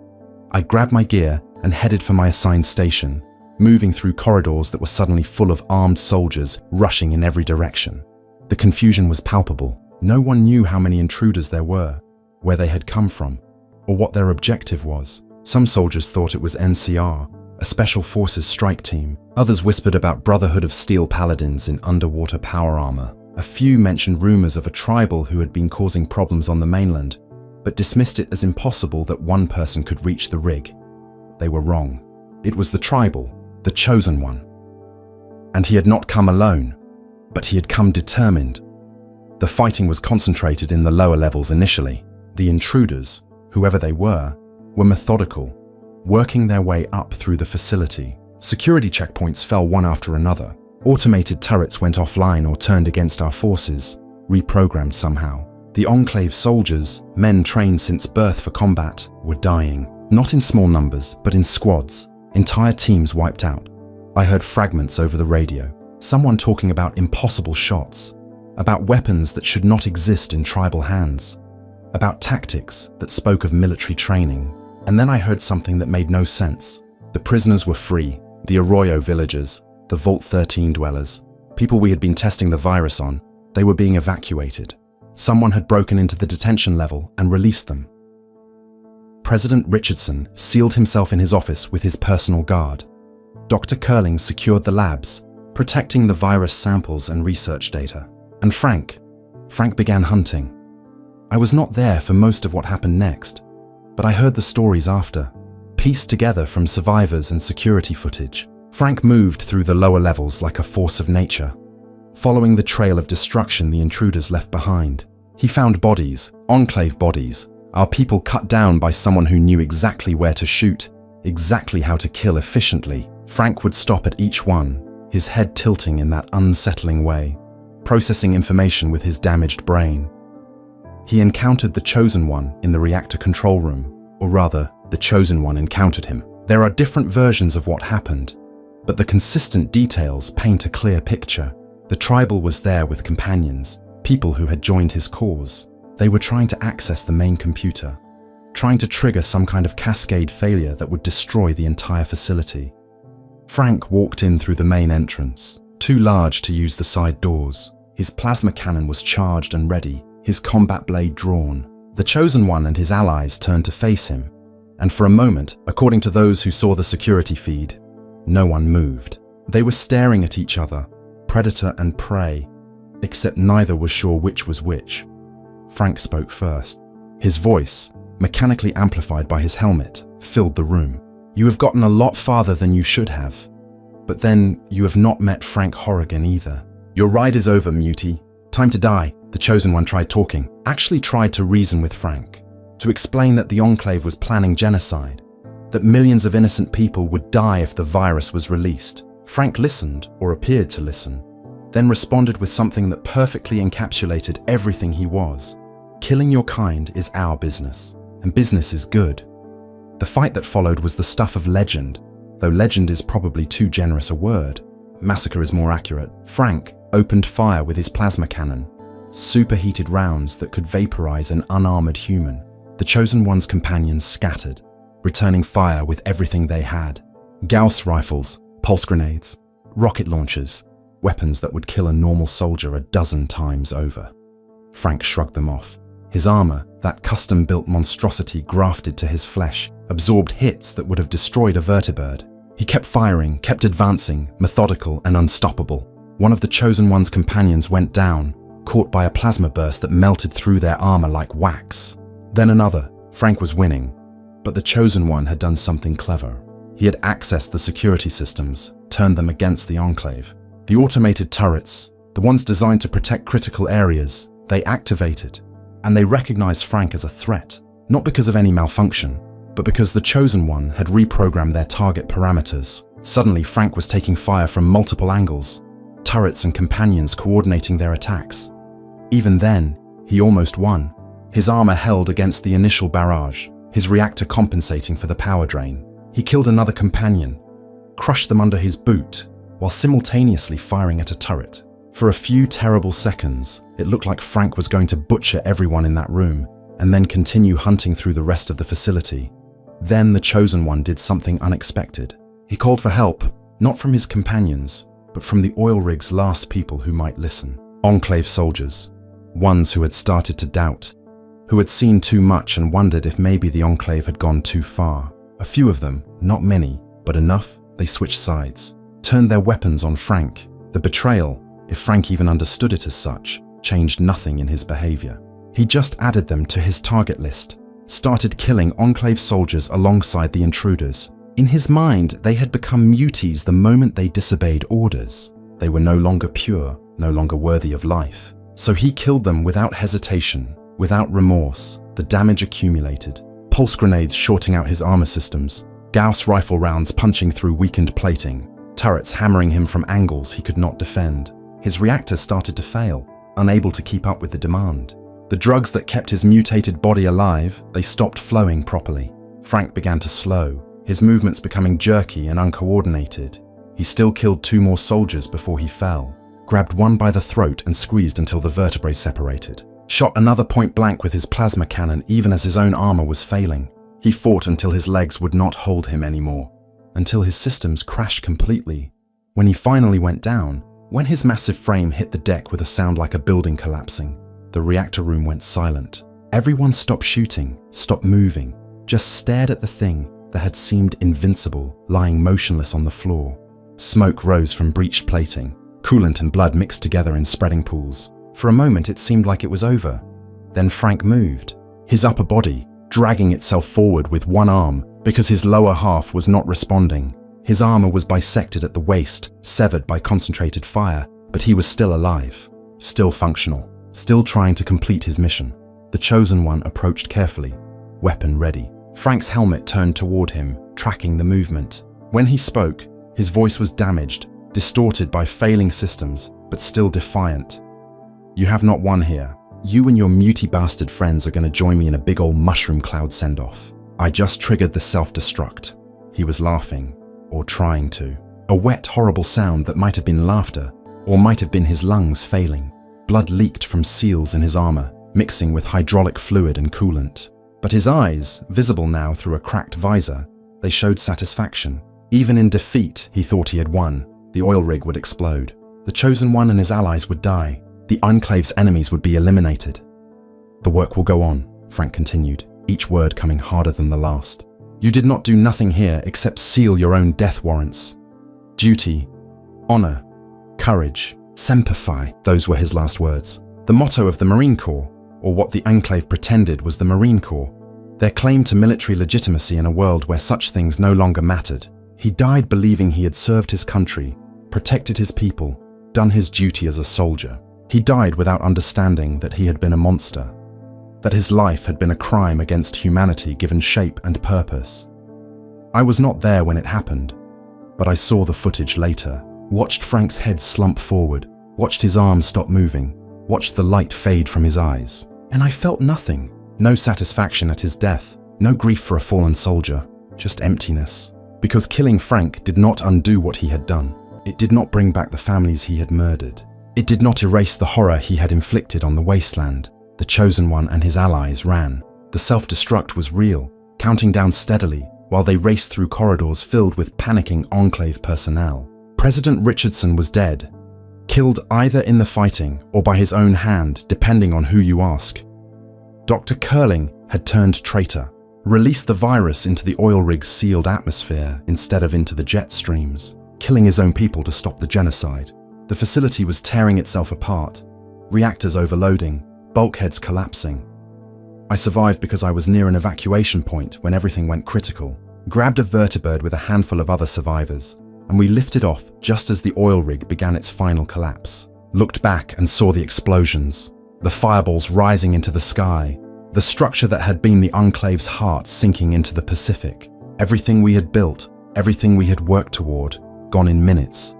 I grabbed my gear and headed for my assigned station, moving through corridors that were suddenly full of armed soldiers rushing in every direction. The confusion was palpable. No one knew how many intruders there were, where they had come from, or what their objective was. Some soldiers thought it was NCR, a special forces strike team. Others whispered about Brotherhood of Steel paladins in underwater power armor. A few mentioned rumors of a tribal who had been causing problems on the mainland, but dismissed it as impossible that one person could reach the rig. They were wrong. It was the tribal, the Chosen One. And he had not come alone, but he had come determined. The fighting was concentrated in the lower levels initially. The intruders, whoever they were methodical, working their way up through the facility. Security checkpoints fell one after another. Automated turrets went offline or turned against our forces, reprogrammed somehow. The Enclave soldiers, men trained since birth for combat, were dying. Not in small numbers, but in squads. Entire teams wiped out. I heard fragments over the radio. Someone talking about impossible shots, about weapons that should not exist in tribal hands, about tactics that spoke of military training. And then I heard something that made no sense. The prisoners were free, the Arroyo villagers, the Vault 13 dwellers, people we had been testing the virus on. They were being evacuated. Someone had broken into the detention level and released them. President Richardson sealed himself in his office with his personal guard. Dr. Curling secured the labs, protecting the virus samples and research data. And Frank began hunting. I was not there for most of what happened next, but I heard the stories after, pieced together from survivors and security footage. Frank moved through the lower levels like a force of nature, following the trail of destruction the intruders left behind. He found bodies, Enclave bodies, our people cut down by someone who knew exactly where to shoot, exactly how to kill efficiently. Frank would stop at each one, his head tilting in that unsettling way, processing information with his damaged brain. He encountered the Chosen One in the reactor control room, or rather, the Chosen One encountered him. There are different versions of what happened, but the consistent details paint a clear picture. The tribal was there with companions, people who had joined his cause. They were trying to access the main computer. trying to trigger some kind of cascade failure that would destroy the entire facility. Frank walked in through the main entrance, too large to use the side doors. His plasma cannon was charged and ready, his combat blade drawn. The Chosen One and his allies turned to face him, and for a moment, according to those who saw the security feed, no one moved. They were staring at each other, predator and prey, except neither was sure which was which. Frank spoke first. His voice, mechanically amplified by his helmet, filled the room. "You have gotten a lot farther than you should have. But then, you have not met Frank Horrigan either. Your ride is over, Mutie. Time to die." The Chosen One tried talking, actually tried to reason with Frank, to explain that the Enclave was planning genocide, that millions of innocent people would die if the virus was released. Frank listened, or appeared to listen, then responded with something that perfectly encapsulated everything he was. "Killing your kind is our business, and business is good." The fight that followed was the stuff of legend, though legend is probably too generous a word. Massacre is more accurate. Frank opened fire with his plasma cannon, superheated rounds that could vaporize an unarmored human. The Chosen One's companions scattered, returning fire with everything they had. Gauss rifles, pulse grenades, rocket launchers, weapons that would kill a normal soldier a dozen times over. Frank shrugged them off. His armor, that custom-built monstrosity grafted to his flesh, absorbed hits that would have destroyed a vertebrate. He kept firing, kept advancing, methodical and unstoppable. One of the Chosen One's companions went down, caught by a plasma burst that melted through their armor like wax. Then another. Frank was winning, but the Chosen One had done something clever. He had accessed the security systems, turned them against the Enclave. The automated turrets, the ones designed to protect critical areas, they activated, and they recognized Frank as a threat, not because of any malfunction, but because the Chosen One had reprogrammed their target parameters. Suddenly, Frank was taking fire from multiple angles, turrets and companions coordinating their attacks. Even then, he almost won. His armor held against the initial barrage, his reactor compensating for the power drain. He killed another companion, crushed them under his boot, while simultaneously firing at a turret. For a few terrible seconds, it looked like Frank was going to butcher everyone in that room, and then continue hunting through the rest of the facility. Then the Chosen One did something unexpected. He called for help, not from his companions, but from the oil rig's last people who might listen. Enclave soldiers, ones who had started to doubt, who had seen too much and wondered if maybe the Enclave had gone too far. A few of them, not many, but enough, they switched sides, turned their weapons on Frank. The betrayal, if Frank even understood it as such, changed nothing in his behavior. He just added them to his target list, started killing Enclave soldiers alongside the intruders. In his mind, they had become muties the moment they disobeyed orders. They were no longer pure, no longer worthy of life. So he killed them without hesitation, without remorse. The damage accumulated. Pulse grenades shorting out his armor systems, Gauss rifle rounds punching through weakened plating, turrets hammering him from angles he could not defend. His reactor started to fail, unable to keep up with the demand. The drugs that kept his mutated body alive, they stopped flowing properly. Frank began to slow, his movements becoming jerky and uncoordinated. He still killed 2 more soldiers before he fell, grabbed one by the throat and squeezed until the vertebrae separated. Shot another point blank with his plasma cannon even as his own armor was failing. He fought until his legs would not hold him anymore, until his systems crashed completely. When he finally went down, when his massive frame hit the deck with a sound like a building collapsing, the reactor room went silent. Everyone stopped shooting, stopped moving, just stared at the thing that had seemed invincible, lying motionless on the floor. Smoke rose from breached plating. Coolant and blood mixed together in spreading pools. For a moment, it seemed like it was over. Then Frank moved, his upper body dragging itself forward with one arm because his lower half was not responding. His armor was bisected at the waist, severed by concentrated fire, but he was still alive, still functional, still trying to complete his mission. The Chosen One approached carefully, weapon ready. Frank's helmet turned toward him, tracking the movement. When he spoke, his voice was damaged, distorted by failing systems, but still defiant. "You have not won here. You and your muty bastard friends are going to join me in a big old mushroom cloud send-off. I just triggered the self-destruct." He was laughing, or trying to. A wet, horrible sound that might have been laughter, or might have been his lungs failing. Blood leaked from seals in his armor, mixing with hydraulic fluid and coolant. But his eyes, visible now through a cracked visor, they showed satisfaction. Even in defeat, he thought he had won. The oil rig would explode. The Chosen One and his allies would die. The Enclave's enemies would be eliminated. The work will go on, Frank continued, each word coming harder than the last. You did not do nothing here except seal your own death warrants. Duty, honor, courage, semper fi, those were his last words. The motto of the Marine Corps, or what the Enclave pretended was the Marine Corps, their claim to military legitimacy in a world where such things no longer mattered. He died believing he had served his country, protected his people, done his duty as a soldier. He died without understanding that he had been a monster, that his life had been a crime against humanity given shape and purpose. I was not there when it happened, but I saw the footage later, watched Frank's head slump forward, watched his arms stop moving, watched the light fade from his eyes, and I felt nothing. No satisfaction at his death, no grief for a fallen soldier, just emptiness. Because killing Frank did not undo what he had done. It did not bring back the families he had murdered. It did not erase the horror he had inflicted on the wasteland. The Chosen One and his allies ran. The self-destruct was real, counting down steadily while they raced through corridors filled with panicking Enclave personnel. President Richardson was dead, killed either in the fighting or by his own hand, depending on who you ask. Dr. Curling had turned traitor, released the virus into the oil rig's sealed atmosphere instead of into the jet streams, killing his own people to stop the genocide. The facility was tearing itself apart, reactors overloading, bulkheads collapsing. I survived because I was near an evacuation point when everything went critical, grabbed a vertibird with a handful of other survivors, and we lifted off just as the oil rig began its final collapse. Looked back and saw the explosions, the fireballs rising into the sky, the structure that had been the Enclave's heart sinking into the Pacific. Everything we had built, everything we had worked toward, gone in minutes.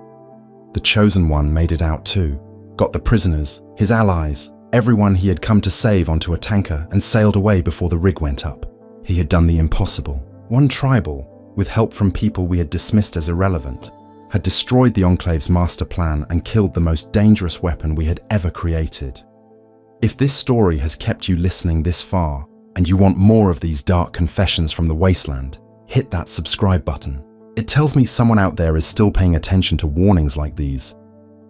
The Chosen One made it out too, got the prisoners, his allies, everyone he had come to save onto a tanker and sailed away before the rig went up. He had done the impossible. One tribal, with help from people we had dismissed as irrelevant, had destroyed the Enclave's master plan and killed the most dangerous weapon we had ever created. If this story has kept you listening this far, and you want more of these dark confessions from the wasteland, hit that subscribe button. It tells me someone out there is still paying attention to warnings like these.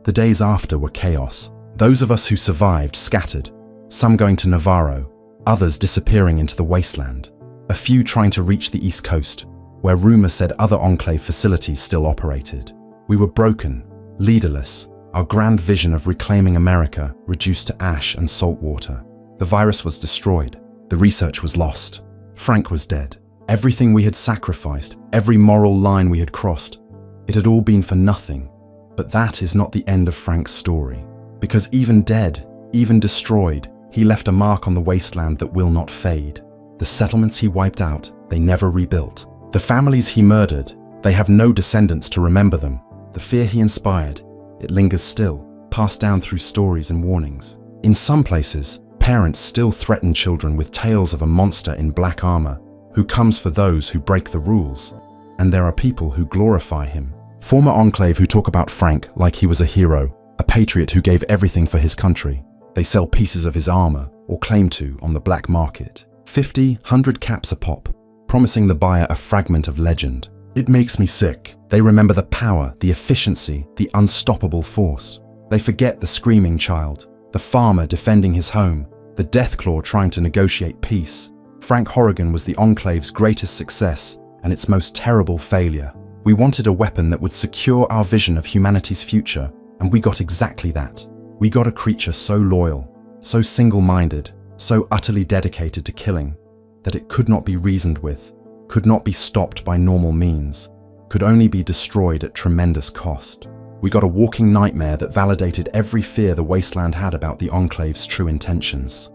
The days after were chaos. Those of us who survived scattered, some going to Navarro, others disappearing into the wasteland, a few trying to reach the East Coast, where rumor said other Enclave facilities still operated. We were broken, leaderless, our grand vision of reclaiming America reduced to ash and salt water. The virus was destroyed. The research was lost. Frank was dead. Everything we had sacrificed, every moral line we had crossed, it had all been for nothing. But that is not the end of Frank's story. Because even dead, even destroyed, he left a mark on the wasteland that will not fade. The settlements he wiped out, they never rebuilt. The families he murdered, they have no descendants to remember them. The fear he inspired, it lingers still, passed down through stories and warnings. In some places, parents still threaten children with tales of a monster in black armor who comes for those who break the rules, and there are people who glorify him. Former Enclave who talk about Frank like he was a hero, a patriot who gave everything for his country. They sell pieces of his armor, or claim to, on the black market. 50, 100 caps a pop, promising the buyer a fragment of legend. It makes me sick. They remember the power, the efficiency, the unstoppable force. They forget the screaming child, the farmer defending his home, the Deathclaw trying to negotiate peace. Frank Horrigan was the Enclave's greatest success and its most terrible failure. We wanted a weapon that would secure our vision of humanity's future, and we got exactly that. We got a creature so loyal, so single-minded, so utterly dedicated to killing, that it could not be reasoned with, could not be stopped by normal means, could only be destroyed at tremendous cost. We got a walking nightmare that validated every fear the wasteland had about the Enclave's true intentions.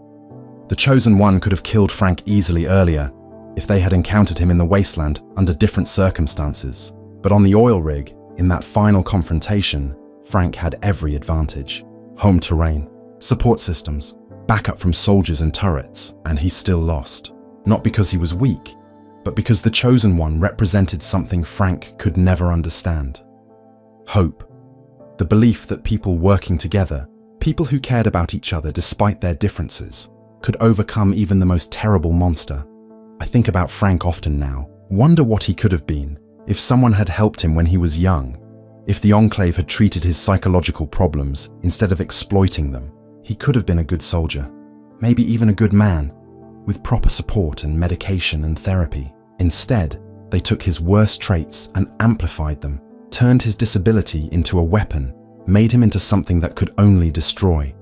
The Chosen One could have killed Frank easily earlier if they had encountered him in the wasteland under different circumstances. But on the oil rig, in that final confrontation, Frank had every advantage. Home terrain, support systems, backup from soldiers and turrets, and he still lost. Not because he was weak, but because the Chosen One represented something Frank could never understand. Hope. The belief that people working together, people who cared about each other despite their differences, could overcome even the most terrible monster. I think about Frank often now, wonder what he could have been if someone had helped him when he was young, if the Enclave had treated his psychological problems instead of exploiting them. He could have been a good soldier, maybe even a good man, with proper support and medication and therapy. Instead, they took his worst traits and amplified them, turned his disability into a weapon, made him into something that could only destroy.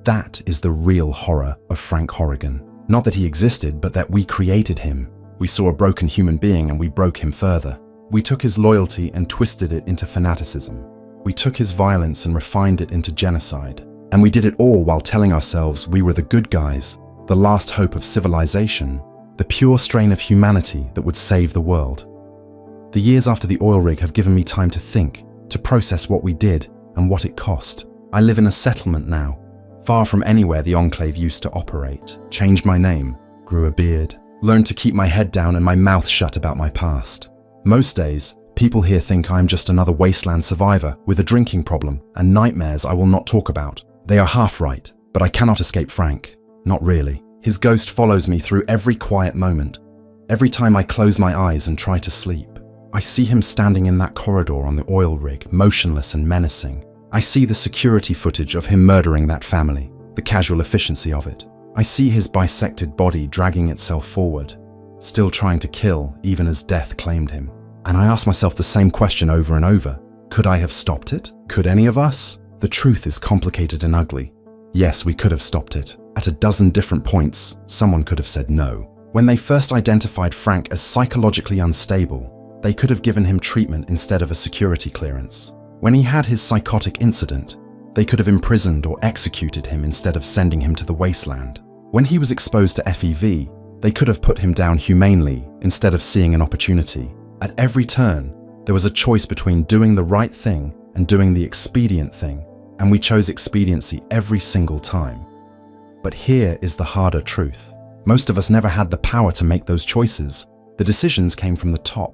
That is the real horror of Frank Horrigan. Not that he existed, but that we created him. We saw a broken human being and we broke him further. We took his loyalty and twisted it into fanaticism. We took his violence and refined it into genocide. And we did it all while telling ourselves we were the good guys, the last hope of civilization, the pure strain of humanity that would save the world. The years after the oil rig have given me time to think, to process what we did and what it cost. I live in a settlement now, far from anywhere the Enclave used to operate. Changed my name, grew a beard, learned to keep my head down and my mouth shut about my past. Most days, people here think I'm just another wasteland survivor with a drinking problem and nightmares I will not talk about. They are half right, but I cannot escape Frank. Not really. His ghost follows me through every quiet moment. Every time I close my eyes and try to sleep, I see him standing in that corridor on the oil rig, motionless and menacing. I see the security footage of him murdering that family, the casual efficiency of it. I see his bisected body dragging itself forward, still trying to kill even as death claimed him. And I ask myself the same question over and over. Could I have stopped it? Could any of us? The truth is complicated and ugly. Yes, we could have stopped it. At a dozen different points, someone could have said no. When they first identified Frank as psychologically unstable, they could have given him treatment instead of a security clearance. When he had his psychotic incident, they could have imprisoned or executed him instead of sending him to the wasteland. When he was exposed to FEV, they could have put him down humanely instead of seeing an opportunity. At every turn, there was a choice between doing the right thing and doing the expedient thing, and we chose expediency every single time. But here is the harder truth. Most of us never had the power to make those choices. The decisions came from the top,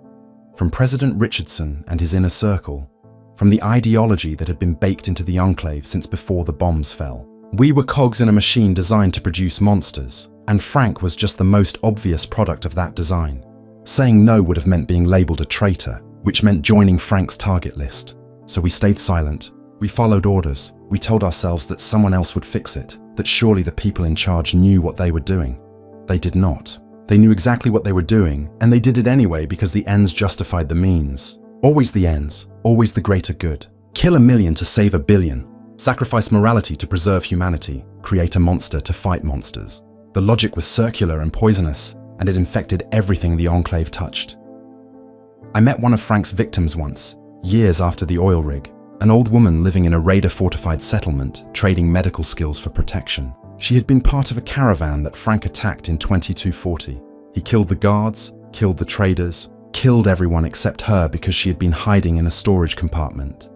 from President Richardson and his inner circle, from the ideology that had been baked into the Enclave since before the bombs fell. We were cogs in a machine designed to produce monsters, and Frank was just the most obvious product of that design. Saying no would have meant being labeled a traitor, which meant joining Frank's target list. So we stayed silent. We followed orders. We told ourselves that someone else would fix it, that surely the people in charge knew what they were doing. They did not. They knew exactly what they were doing, and they did it anyway because the ends justified the means. Always the ends, always the greater good. Kill 1 million to save 1 billion. Sacrifice morality to preserve humanity. Create a monster to fight monsters. The logic was circular and poisonous, and it infected everything the Enclave touched. I met one of Frank's victims once, years after the oil rig, an old woman living in a raider-fortified settlement, trading medical skills for protection. She had been part of a caravan that Frank attacked in 2240. He killed the guards, killed the traders, killed everyone except her because she had been hiding in a storage compartment.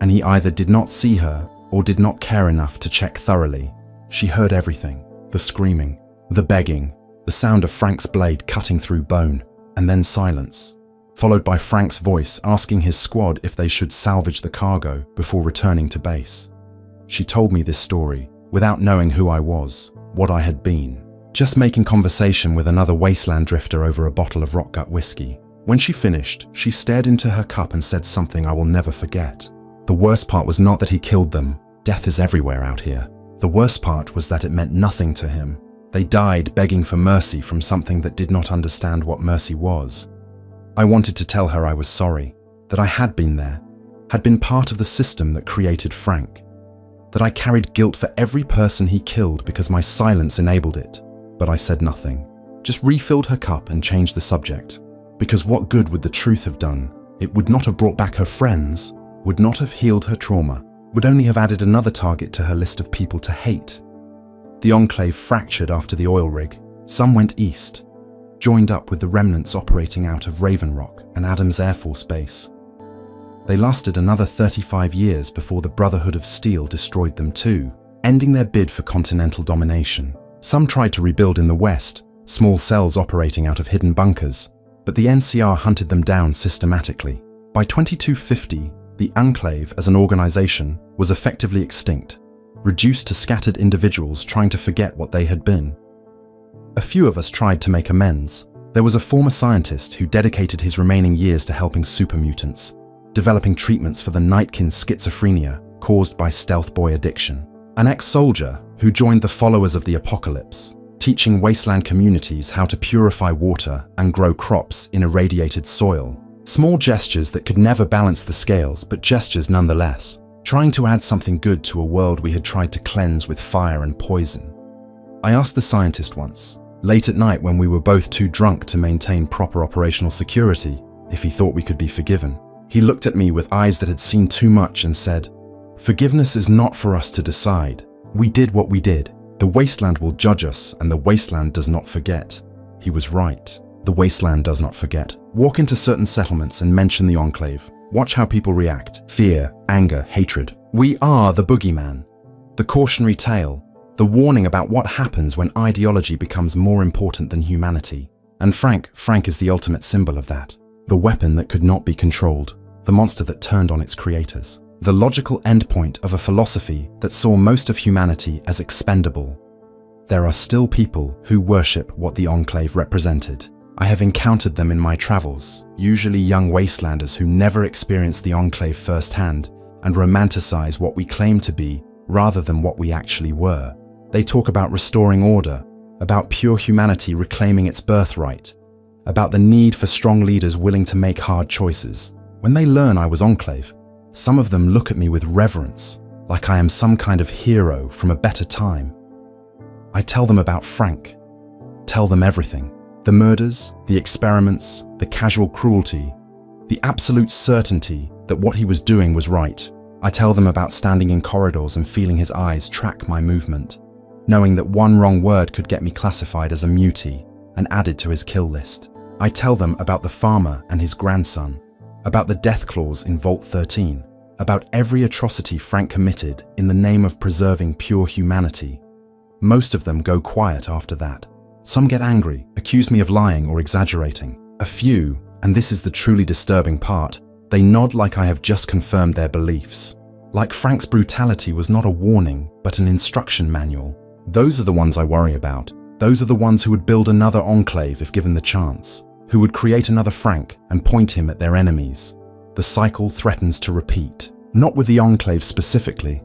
And he either did not see her or did not care enough to check thoroughly. She heard everything, the screaming, the begging, the sound of Frank's blade cutting through bone, and then silence, followed by Frank's voice asking his squad if they should salvage the cargo before returning to base. She told me this story without knowing who I was, what I had been, just making conversation with another wasteland drifter over a bottle of Rockgut whiskey. When she finished, she stared into her cup and said something I will never forget. The worst part was not that he killed them. Death is everywhere out here. The worst part was that it meant nothing to him. They died begging for mercy from something that did not understand what mercy was. I wanted to tell her I was sorry, that I had been there, had been part of the system that created Frank, that I carried guilt for every person he killed because my silence enabled it. But I said nothing, just refilled her cup and changed the subject. Because what good would the truth have done? It would not have brought back her friends, would not have healed her trauma, would only have added another target to her list of people to hate. The Enclave fractured after the oil rig. Some went east, joined up with the remnants operating out of Raven Rock and Adams Air Force Base. They lasted another 35 years before the Brotherhood of Steel destroyed them too, ending their bid for continental domination. Some tried to rebuild in the west, small cells operating out of hidden bunkers, but the NCR hunted them down systematically. By 2250, the Enclave as an organization was effectively extinct, reduced to scattered individuals trying to forget what they had been. A few of us tried to make amends. There was a former scientist who dedicated his remaining years to helping supermutants, developing treatments for the Nightkin's schizophrenia caused by stealth boy addiction. An ex-soldier who joined the followers of the apocalypse, teaching wasteland communities how to purify water and grow crops in irradiated soil. Small gestures that could never balance the scales, but gestures nonetheless, trying to add something good to a world we had tried to cleanse with fire and poison. I asked the scientist once, late at night when we were both too drunk to maintain proper operational security, if he thought we could be forgiven. He looked at me with eyes that had seen too much and said, "Forgiveness is not for us to decide. We did what we did. The wasteland will judge us, and the wasteland does not forget." He was right. The wasteland does not forget. Walk into certain settlements and mention the Enclave. Watch how people react. Fear, anger, hatred. We are the boogeyman. The cautionary tale. The warning about what happens when ideology becomes more important than humanity. And Frank is the ultimate symbol of that. The weapon that could not be controlled. The monster that turned on its creators. The logical endpoint of a philosophy that saw most of humanity as expendable. There are still people who worship what the Enclave represented. I have encountered them in my travels, usually young wastelanders who never experienced the Enclave firsthand and romanticize what we claim to be rather than what we actually were. They talk about restoring order, about pure humanity reclaiming its birthright, about the need for strong leaders willing to make hard choices. When they learn I was Enclave, some of them look at me with reverence, like I am some kind of hero from a better time. I tell them about Frank, tell them everything. The murders, the experiments, the casual cruelty, the absolute certainty that what he was doing was right. I tell them about standing in corridors and feeling his eyes track my movement, knowing that one wrong word could get me classified as a mutie and added to his kill list. I tell them about the farmer and his grandson, about the death clause in Vault 13, about every atrocity Frank committed in the name of preserving pure humanity. Most of them go quiet after that. Some get angry, accuse me of lying or exaggerating. A few, and this is the truly disturbing part, they nod like I have just confirmed their beliefs. Like Frank's brutality was not a warning, but an instruction manual. Those are the ones I worry about. Those are the ones who would build another Enclave if given the chance, who would create another Frank and point him at their enemies. The cycle threatens to repeat, not with the Enclave specifically,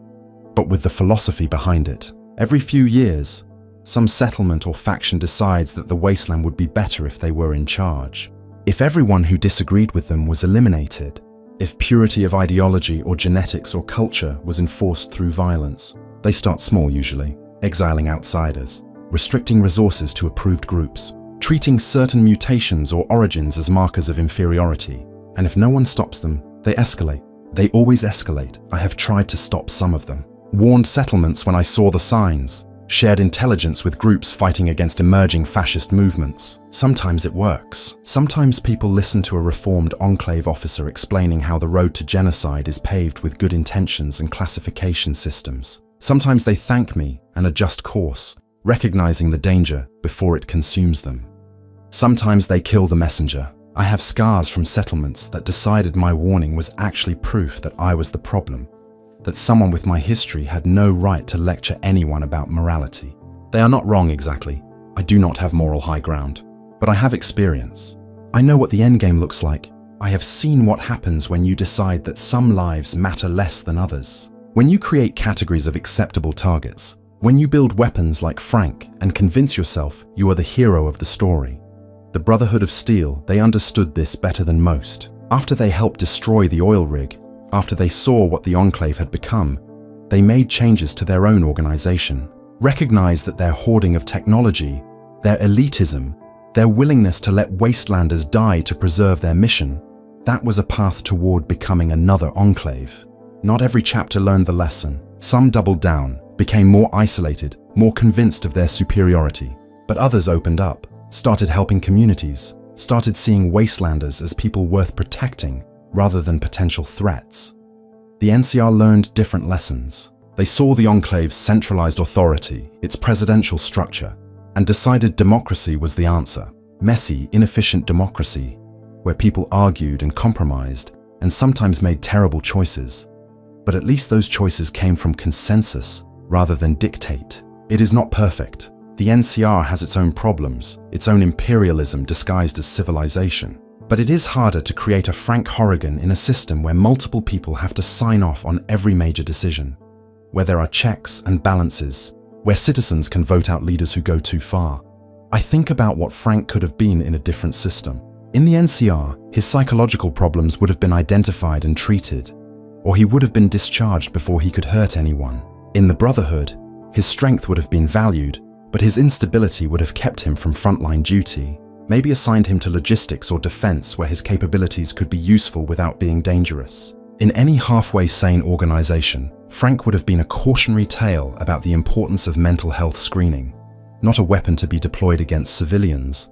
but with the philosophy behind it. Every few years, some settlement or faction decides that the wasteland would be better if they were in charge. If everyone who disagreed with them was eliminated, if purity of ideology or genetics or culture was enforced through violence. They start small usually, exiling outsiders, restricting resources to approved groups, treating certain mutations or origins as markers of inferiority. And if no one stops them, they escalate. They always escalate. I have tried to stop some of them. Warned settlements when I saw the signs. Shared intelligence with groups fighting against emerging fascist movements. Sometimes it works. Sometimes people listen to a reformed Enclave officer explaining how the road to genocide is paved with good intentions and classification systems. Sometimes they thank me and adjust course, recognizing the danger before it consumes them. Sometimes they kill the messenger. I have scars from settlements that decided my warning was actually proof that I was the problem, that someone with my history had no right to lecture anyone about morality. They are not wrong exactly. I do not have moral high ground, but I have experience. I know what the endgame looks like. I have seen what happens when you decide that some lives matter less than others. When you create categories of acceptable targets, when you build weapons like Frank and convince yourself you are the hero of the story. The Brotherhood of Steel, they understood this better than most. After they helped destroy the oil rig, after they saw what the Enclave had become, they made changes to their own organization, recognized that their hoarding of technology, their elitism, their willingness to let wastelanders die to preserve their mission, that was a path toward becoming another Enclave. Not every chapter learned the lesson. Some doubled down, became more isolated, more convinced of their superiority. But others opened up, started helping communities, started seeing wastelanders as people worth protecting, rather than potential threats. The NCR learned different lessons. They saw the Enclave's centralized authority, its presidential structure, and decided democracy was the answer. Messy, inefficient democracy, where people argued and compromised, and sometimes made terrible choices. But at least those choices came from consensus, rather than dictate. It is not perfect. The NCR has its own problems, its own imperialism disguised as civilization. But it is harder to create a Frank Horrigan in a system where multiple people have to sign off on every major decision, where there are checks and balances, where citizens can vote out leaders who go too far. I think about what Frank could have been in a different system. In the NCR, his psychological problems would have been identified and treated, or he would have been discharged before he could hurt anyone. In the Brotherhood, his strength would have been valued, but his instability would have kept him from frontline duty, maybe assigned him to logistics or defense where his capabilities could be useful without being dangerous. In any halfway sane organization, Frank would have been a cautionary tale about the importance of mental health screening, not a weapon to be deployed against civilians.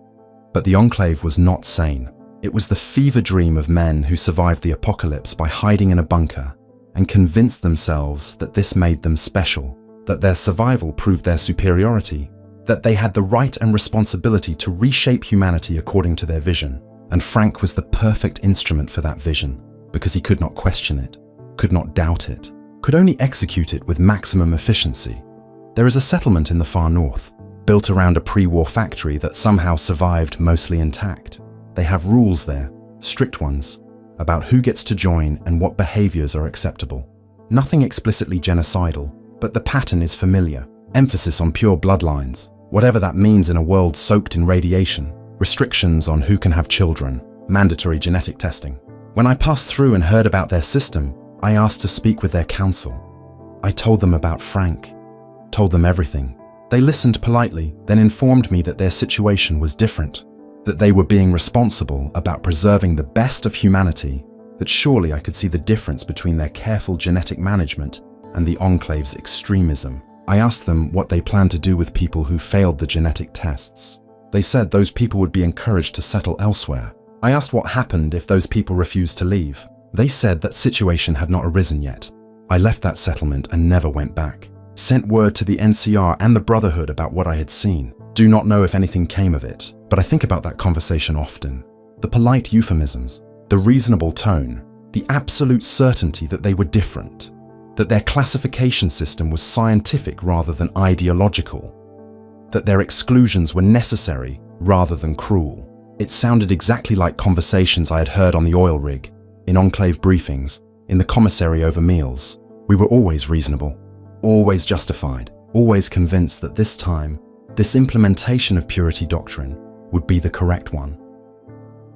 But the Enclave was not sane. It was the fever dream of men who survived the apocalypse by hiding in a bunker and convinced themselves that this made them special, that their survival proved their superiority, that they had the right and responsibility to reshape humanity according to their vision. And Frank was the perfect instrument for that vision, because he could not question it, could not doubt it, could only execute it with maximum efficiency. There is a settlement in the far north, built around a pre-war factory that somehow survived mostly intact. They have rules there, strict ones, about who gets to join and what behaviors are acceptable. Nothing explicitly genocidal, but the pattern is familiar. Emphasis on pure bloodlines, whatever that means in a world soaked in radiation, restrictions on who can have children, mandatory genetic testing. When I passed through and heard about their system, I asked to speak with their council. I told them about Frank, told them everything. They listened politely, then informed me that their situation was different, that they were being responsible about preserving the best of humanity, that surely I could see the difference between their careful genetic management and the Enclave's extremism. I asked them what they planned to do with people who failed the genetic tests. They said those people would be encouraged to settle elsewhere. I asked what happened if those people refused to leave. They said that situation had not arisen yet. I left that settlement and never went back. Sent word to the NCR and the Brotherhood about what I had seen. Do not know if anything came of it, but I think about that conversation often. The polite euphemisms, the reasonable tone, the absolute certainty that they were different, that their classification system was scientific rather than ideological, that their exclusions were necessary rather than cruel. It sounded exactly like conversations I had heard on the oil rig, in Enclave briefings, in the commissary over meals. We were always reasonable, always justified, always convinced that this time, this implementation of purity doctrine would be the correct one.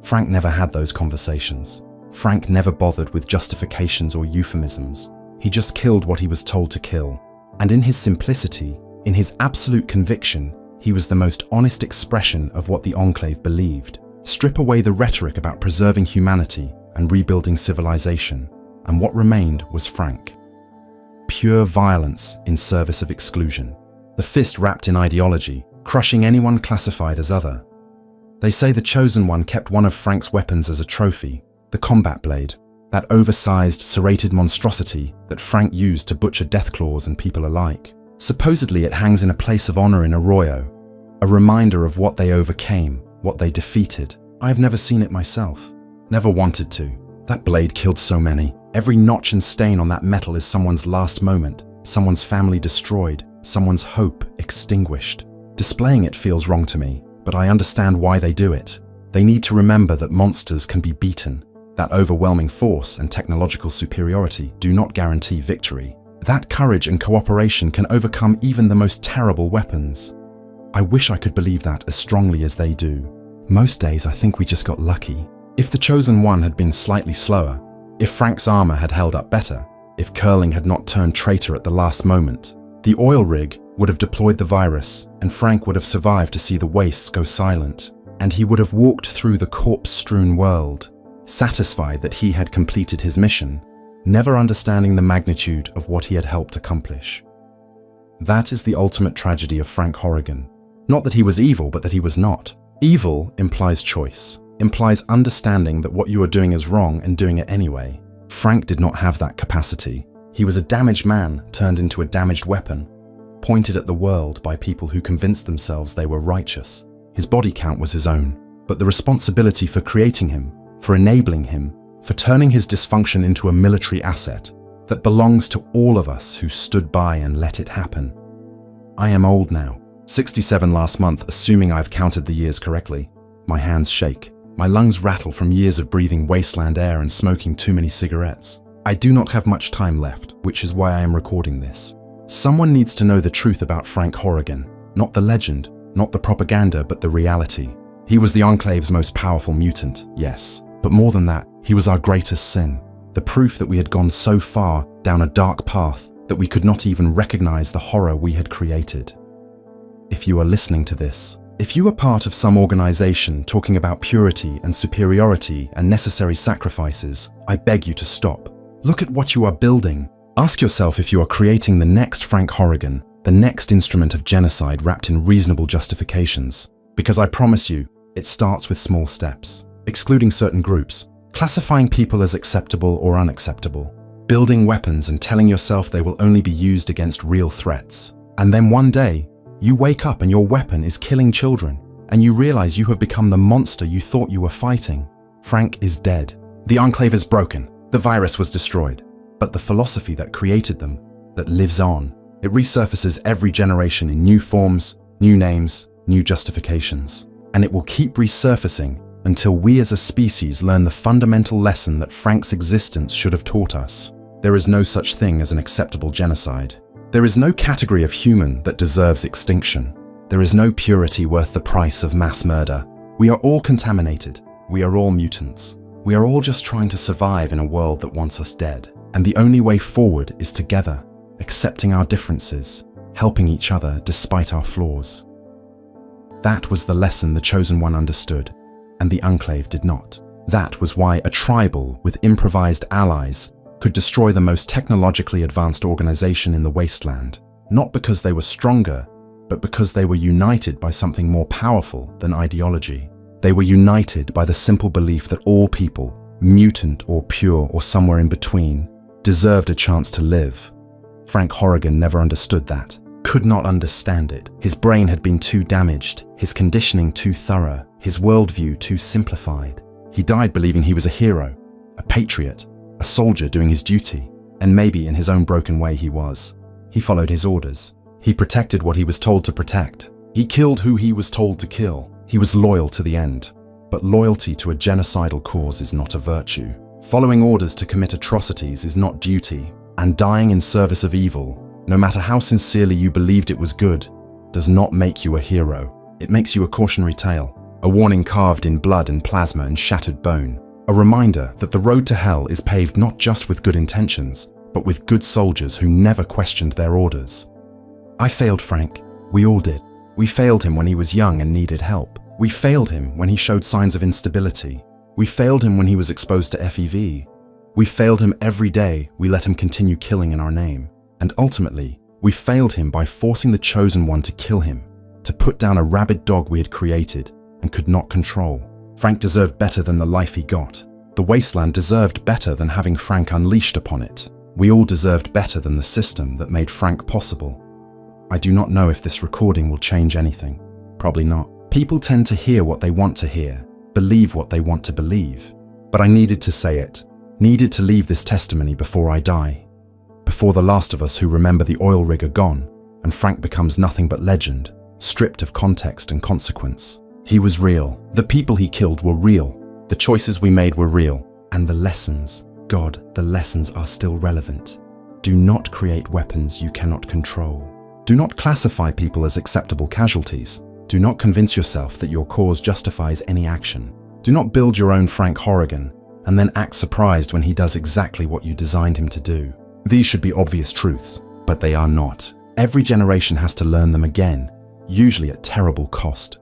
Frank never had those conversations. Frank never bothered with justifications or euphemisms. He just killed what he was told to kill. And in his simplicity, in his absolute conviction, he was the most honest expression of what the Enclave believed. Strip away the rhetoric about preserving humanity and rebuilding civilization, and what remained was Frank. Pure violence in service of exclusion. The fist wrapped in ideology, crushing anyone classified as other. They say the Chosen One kept one of Frank's weapons as a trophy, the combat blade, that oversized, serrated monstrosity that Frank used to butcher deathclaws and people alike. Supposedly it hangs in a place of honor in Arroyo, a reminder of what they overcame, what they defeated. I've never seen it myself, never wanted to. That blade killed so many. Every notch and stain on that metal is someone's last moment, someone's family destroyed, someone's hope extinguished. Displaying it feels wrong to me, but I understand why they do it. They need to remember that monsters can be beaten, that overwhelming force and technological superiority do not guarantee victory. That courage and cooperation can overcome even the most terrible weapons. I wish I could believe that as strongly as they do. Most days I think we just got lucky. If the Chosen One had been slightly slower, if Frank's armor had held up better, if Curling had not turned traitor at the last moment, the oil rig would have deployed the virus and Frank would have survived to see the wastes go silent, and he would have walked through the corpse-strewn world, satisfied that he had completed his mission, never understanding the magnitude of what he had helped accomplish. That is the ultimate tragedy of Frank Horrigan. Not that he was evil, but that he was not. Evil implies choice, implies understanding that what you are doing is wrong and doing it anyway. Frank did not have that capacity. He was a damaged man turned into a damaged weapon, pointed at the world by people who convinced themselves they were righteous. His body count was his own, but the responsibility for creating him, for enabling him, for turning his dysfunction into a military asset, that belongs to all of us who stood by and let it happen. I am old now. 67 last month, assuming I've counted the years correctly. My hands shake. My lungs rattle from years of breathing wasteland air and smoking too many cigarettes. I do not have much time left, which is why I am recording this. Someone needs to know the truth about Frank Horrigan. Not the legend, not the propaganda, but the reality. He was the Enclave's most powerful mutant, yes. But more than that, he was our greatest sin. The proof that we had gone so far down a dark path that we could not even recognize the horror we had created. If you are listening to this, if you are part of some organization talking about purity and superiority and necessary sacrifices, I beg you to stop. Look at what you are building. Ask yourself if you are creating the next Frank Horrigan, the next instrument of genocide wrapped in reasonable justifications. Because I promise you, it starts with small steps. Excluding certain groups, classifying people as acceptable or unacceptable, building weapons and telling yourself they will only be used against real threats. And then one day, you wake up and your weapon is killing children, and you realize you have become the monster you thought you were fighting. Frank is dead. The Enclave is broken. The virus was destroyed. But the philosophy that created them, that lives on, it resurfaces every generation in new forms, new names, new justifications. And it will keep resurfacing until we as a species learn the fundamental lesson that Frank's existence should have taught us. There is no such thing as an acceptable genocide. There is no category of human that deserves extinction. There is no purity worth the price of mass murder. We are all contaminated. We are all mutants. We are all just trying to survive in a world that wants us dead. And the only way forward is together, accepting our differences, helping each other despite our flaws. That was the lesson the Chosen One understood, and the Enclave did not. That was why a tribal with improvised allies could destroy the most technologically advanced organization in the wasteland, not because they were stronger, but because they were united by something more powerful than ideology. They were united by the simple belief that all people, mutant or pure or somewhere in between, deserved a chance to live. Frank Horrigan never understood that, could not understand it. His brain had been too damaged, his conditioning too thorough, his worldview too simplified. He died believing he was a hero, a patriot, a soldier doing his duty, and maybe in his own broken way he was. He followed his orders. He protected what he was told to protect. He killed who he was told to kill. He was loyal to the end. But loyalty to a genocidal cause is not a virtue. Following orders to commit atrocities is not duty, and dying in service of evil, no matter how sincerely you believed it was good, does not make you a hero. It makes you a cautionary tale, a warning carved in blood and plasma and shattered bone, a reminder that the road to hell is paved not just with good intentions, but with good soldiers who never questioned their orders. I failed Frank. We all did. We failed him when he was young and needed help. We failed him when he showed signs of instability. We failed him when he was exposed to FEV. We failed him every day we let him continue killing in our name. And ultimately, we failed him by forcing the Chosen One to kill him, to put down a rabid dog we had created and could not control. Frank deserved better than the life he got. The wasteland deserved better than having Frank unleashed upon it. We all deserved better than the system that made Frank possible. I do not know if this recording will change anything. Probably not. People tend to hear what they want to hear, believe what they want to believe. But I needed to say it, needed to leave this testimony before I die. Before the last of us who remember the oil rig are gone, and Frank becomes nothing but legend, stripped of context and consequence. He was real. The people he killed were real. The choices we made were real. And the lessons, God, the lessons are still relevant. Do not create weapons you cannot control. Do not classify people as acceptable casualties. Do not convince yourself that your cause justifies any action. Do not build your own Frank Horrigan and then act surprised when he does exactly what you designed him to do. These should be obvious truths, but they are not. Every generation has to learn them again, usually at terrible cost.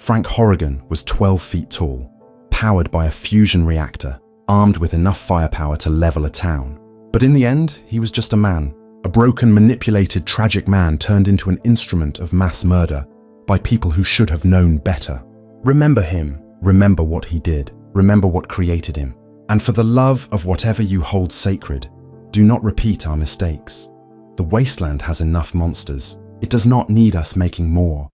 Frank Horrigan was 12 feet tall, powered by a fusion reactor, armed with enough firepower to level a town. But in the end, he was just a man, a broken, manipulated, tragic man turned into an instrument of mass murder by people who should have known better. Remember him, remember what he did, remember what created him. And for the love of whatever you hold sacred, do not repeat our mistakes. The wasteland has enough monsters. It does not need us making more.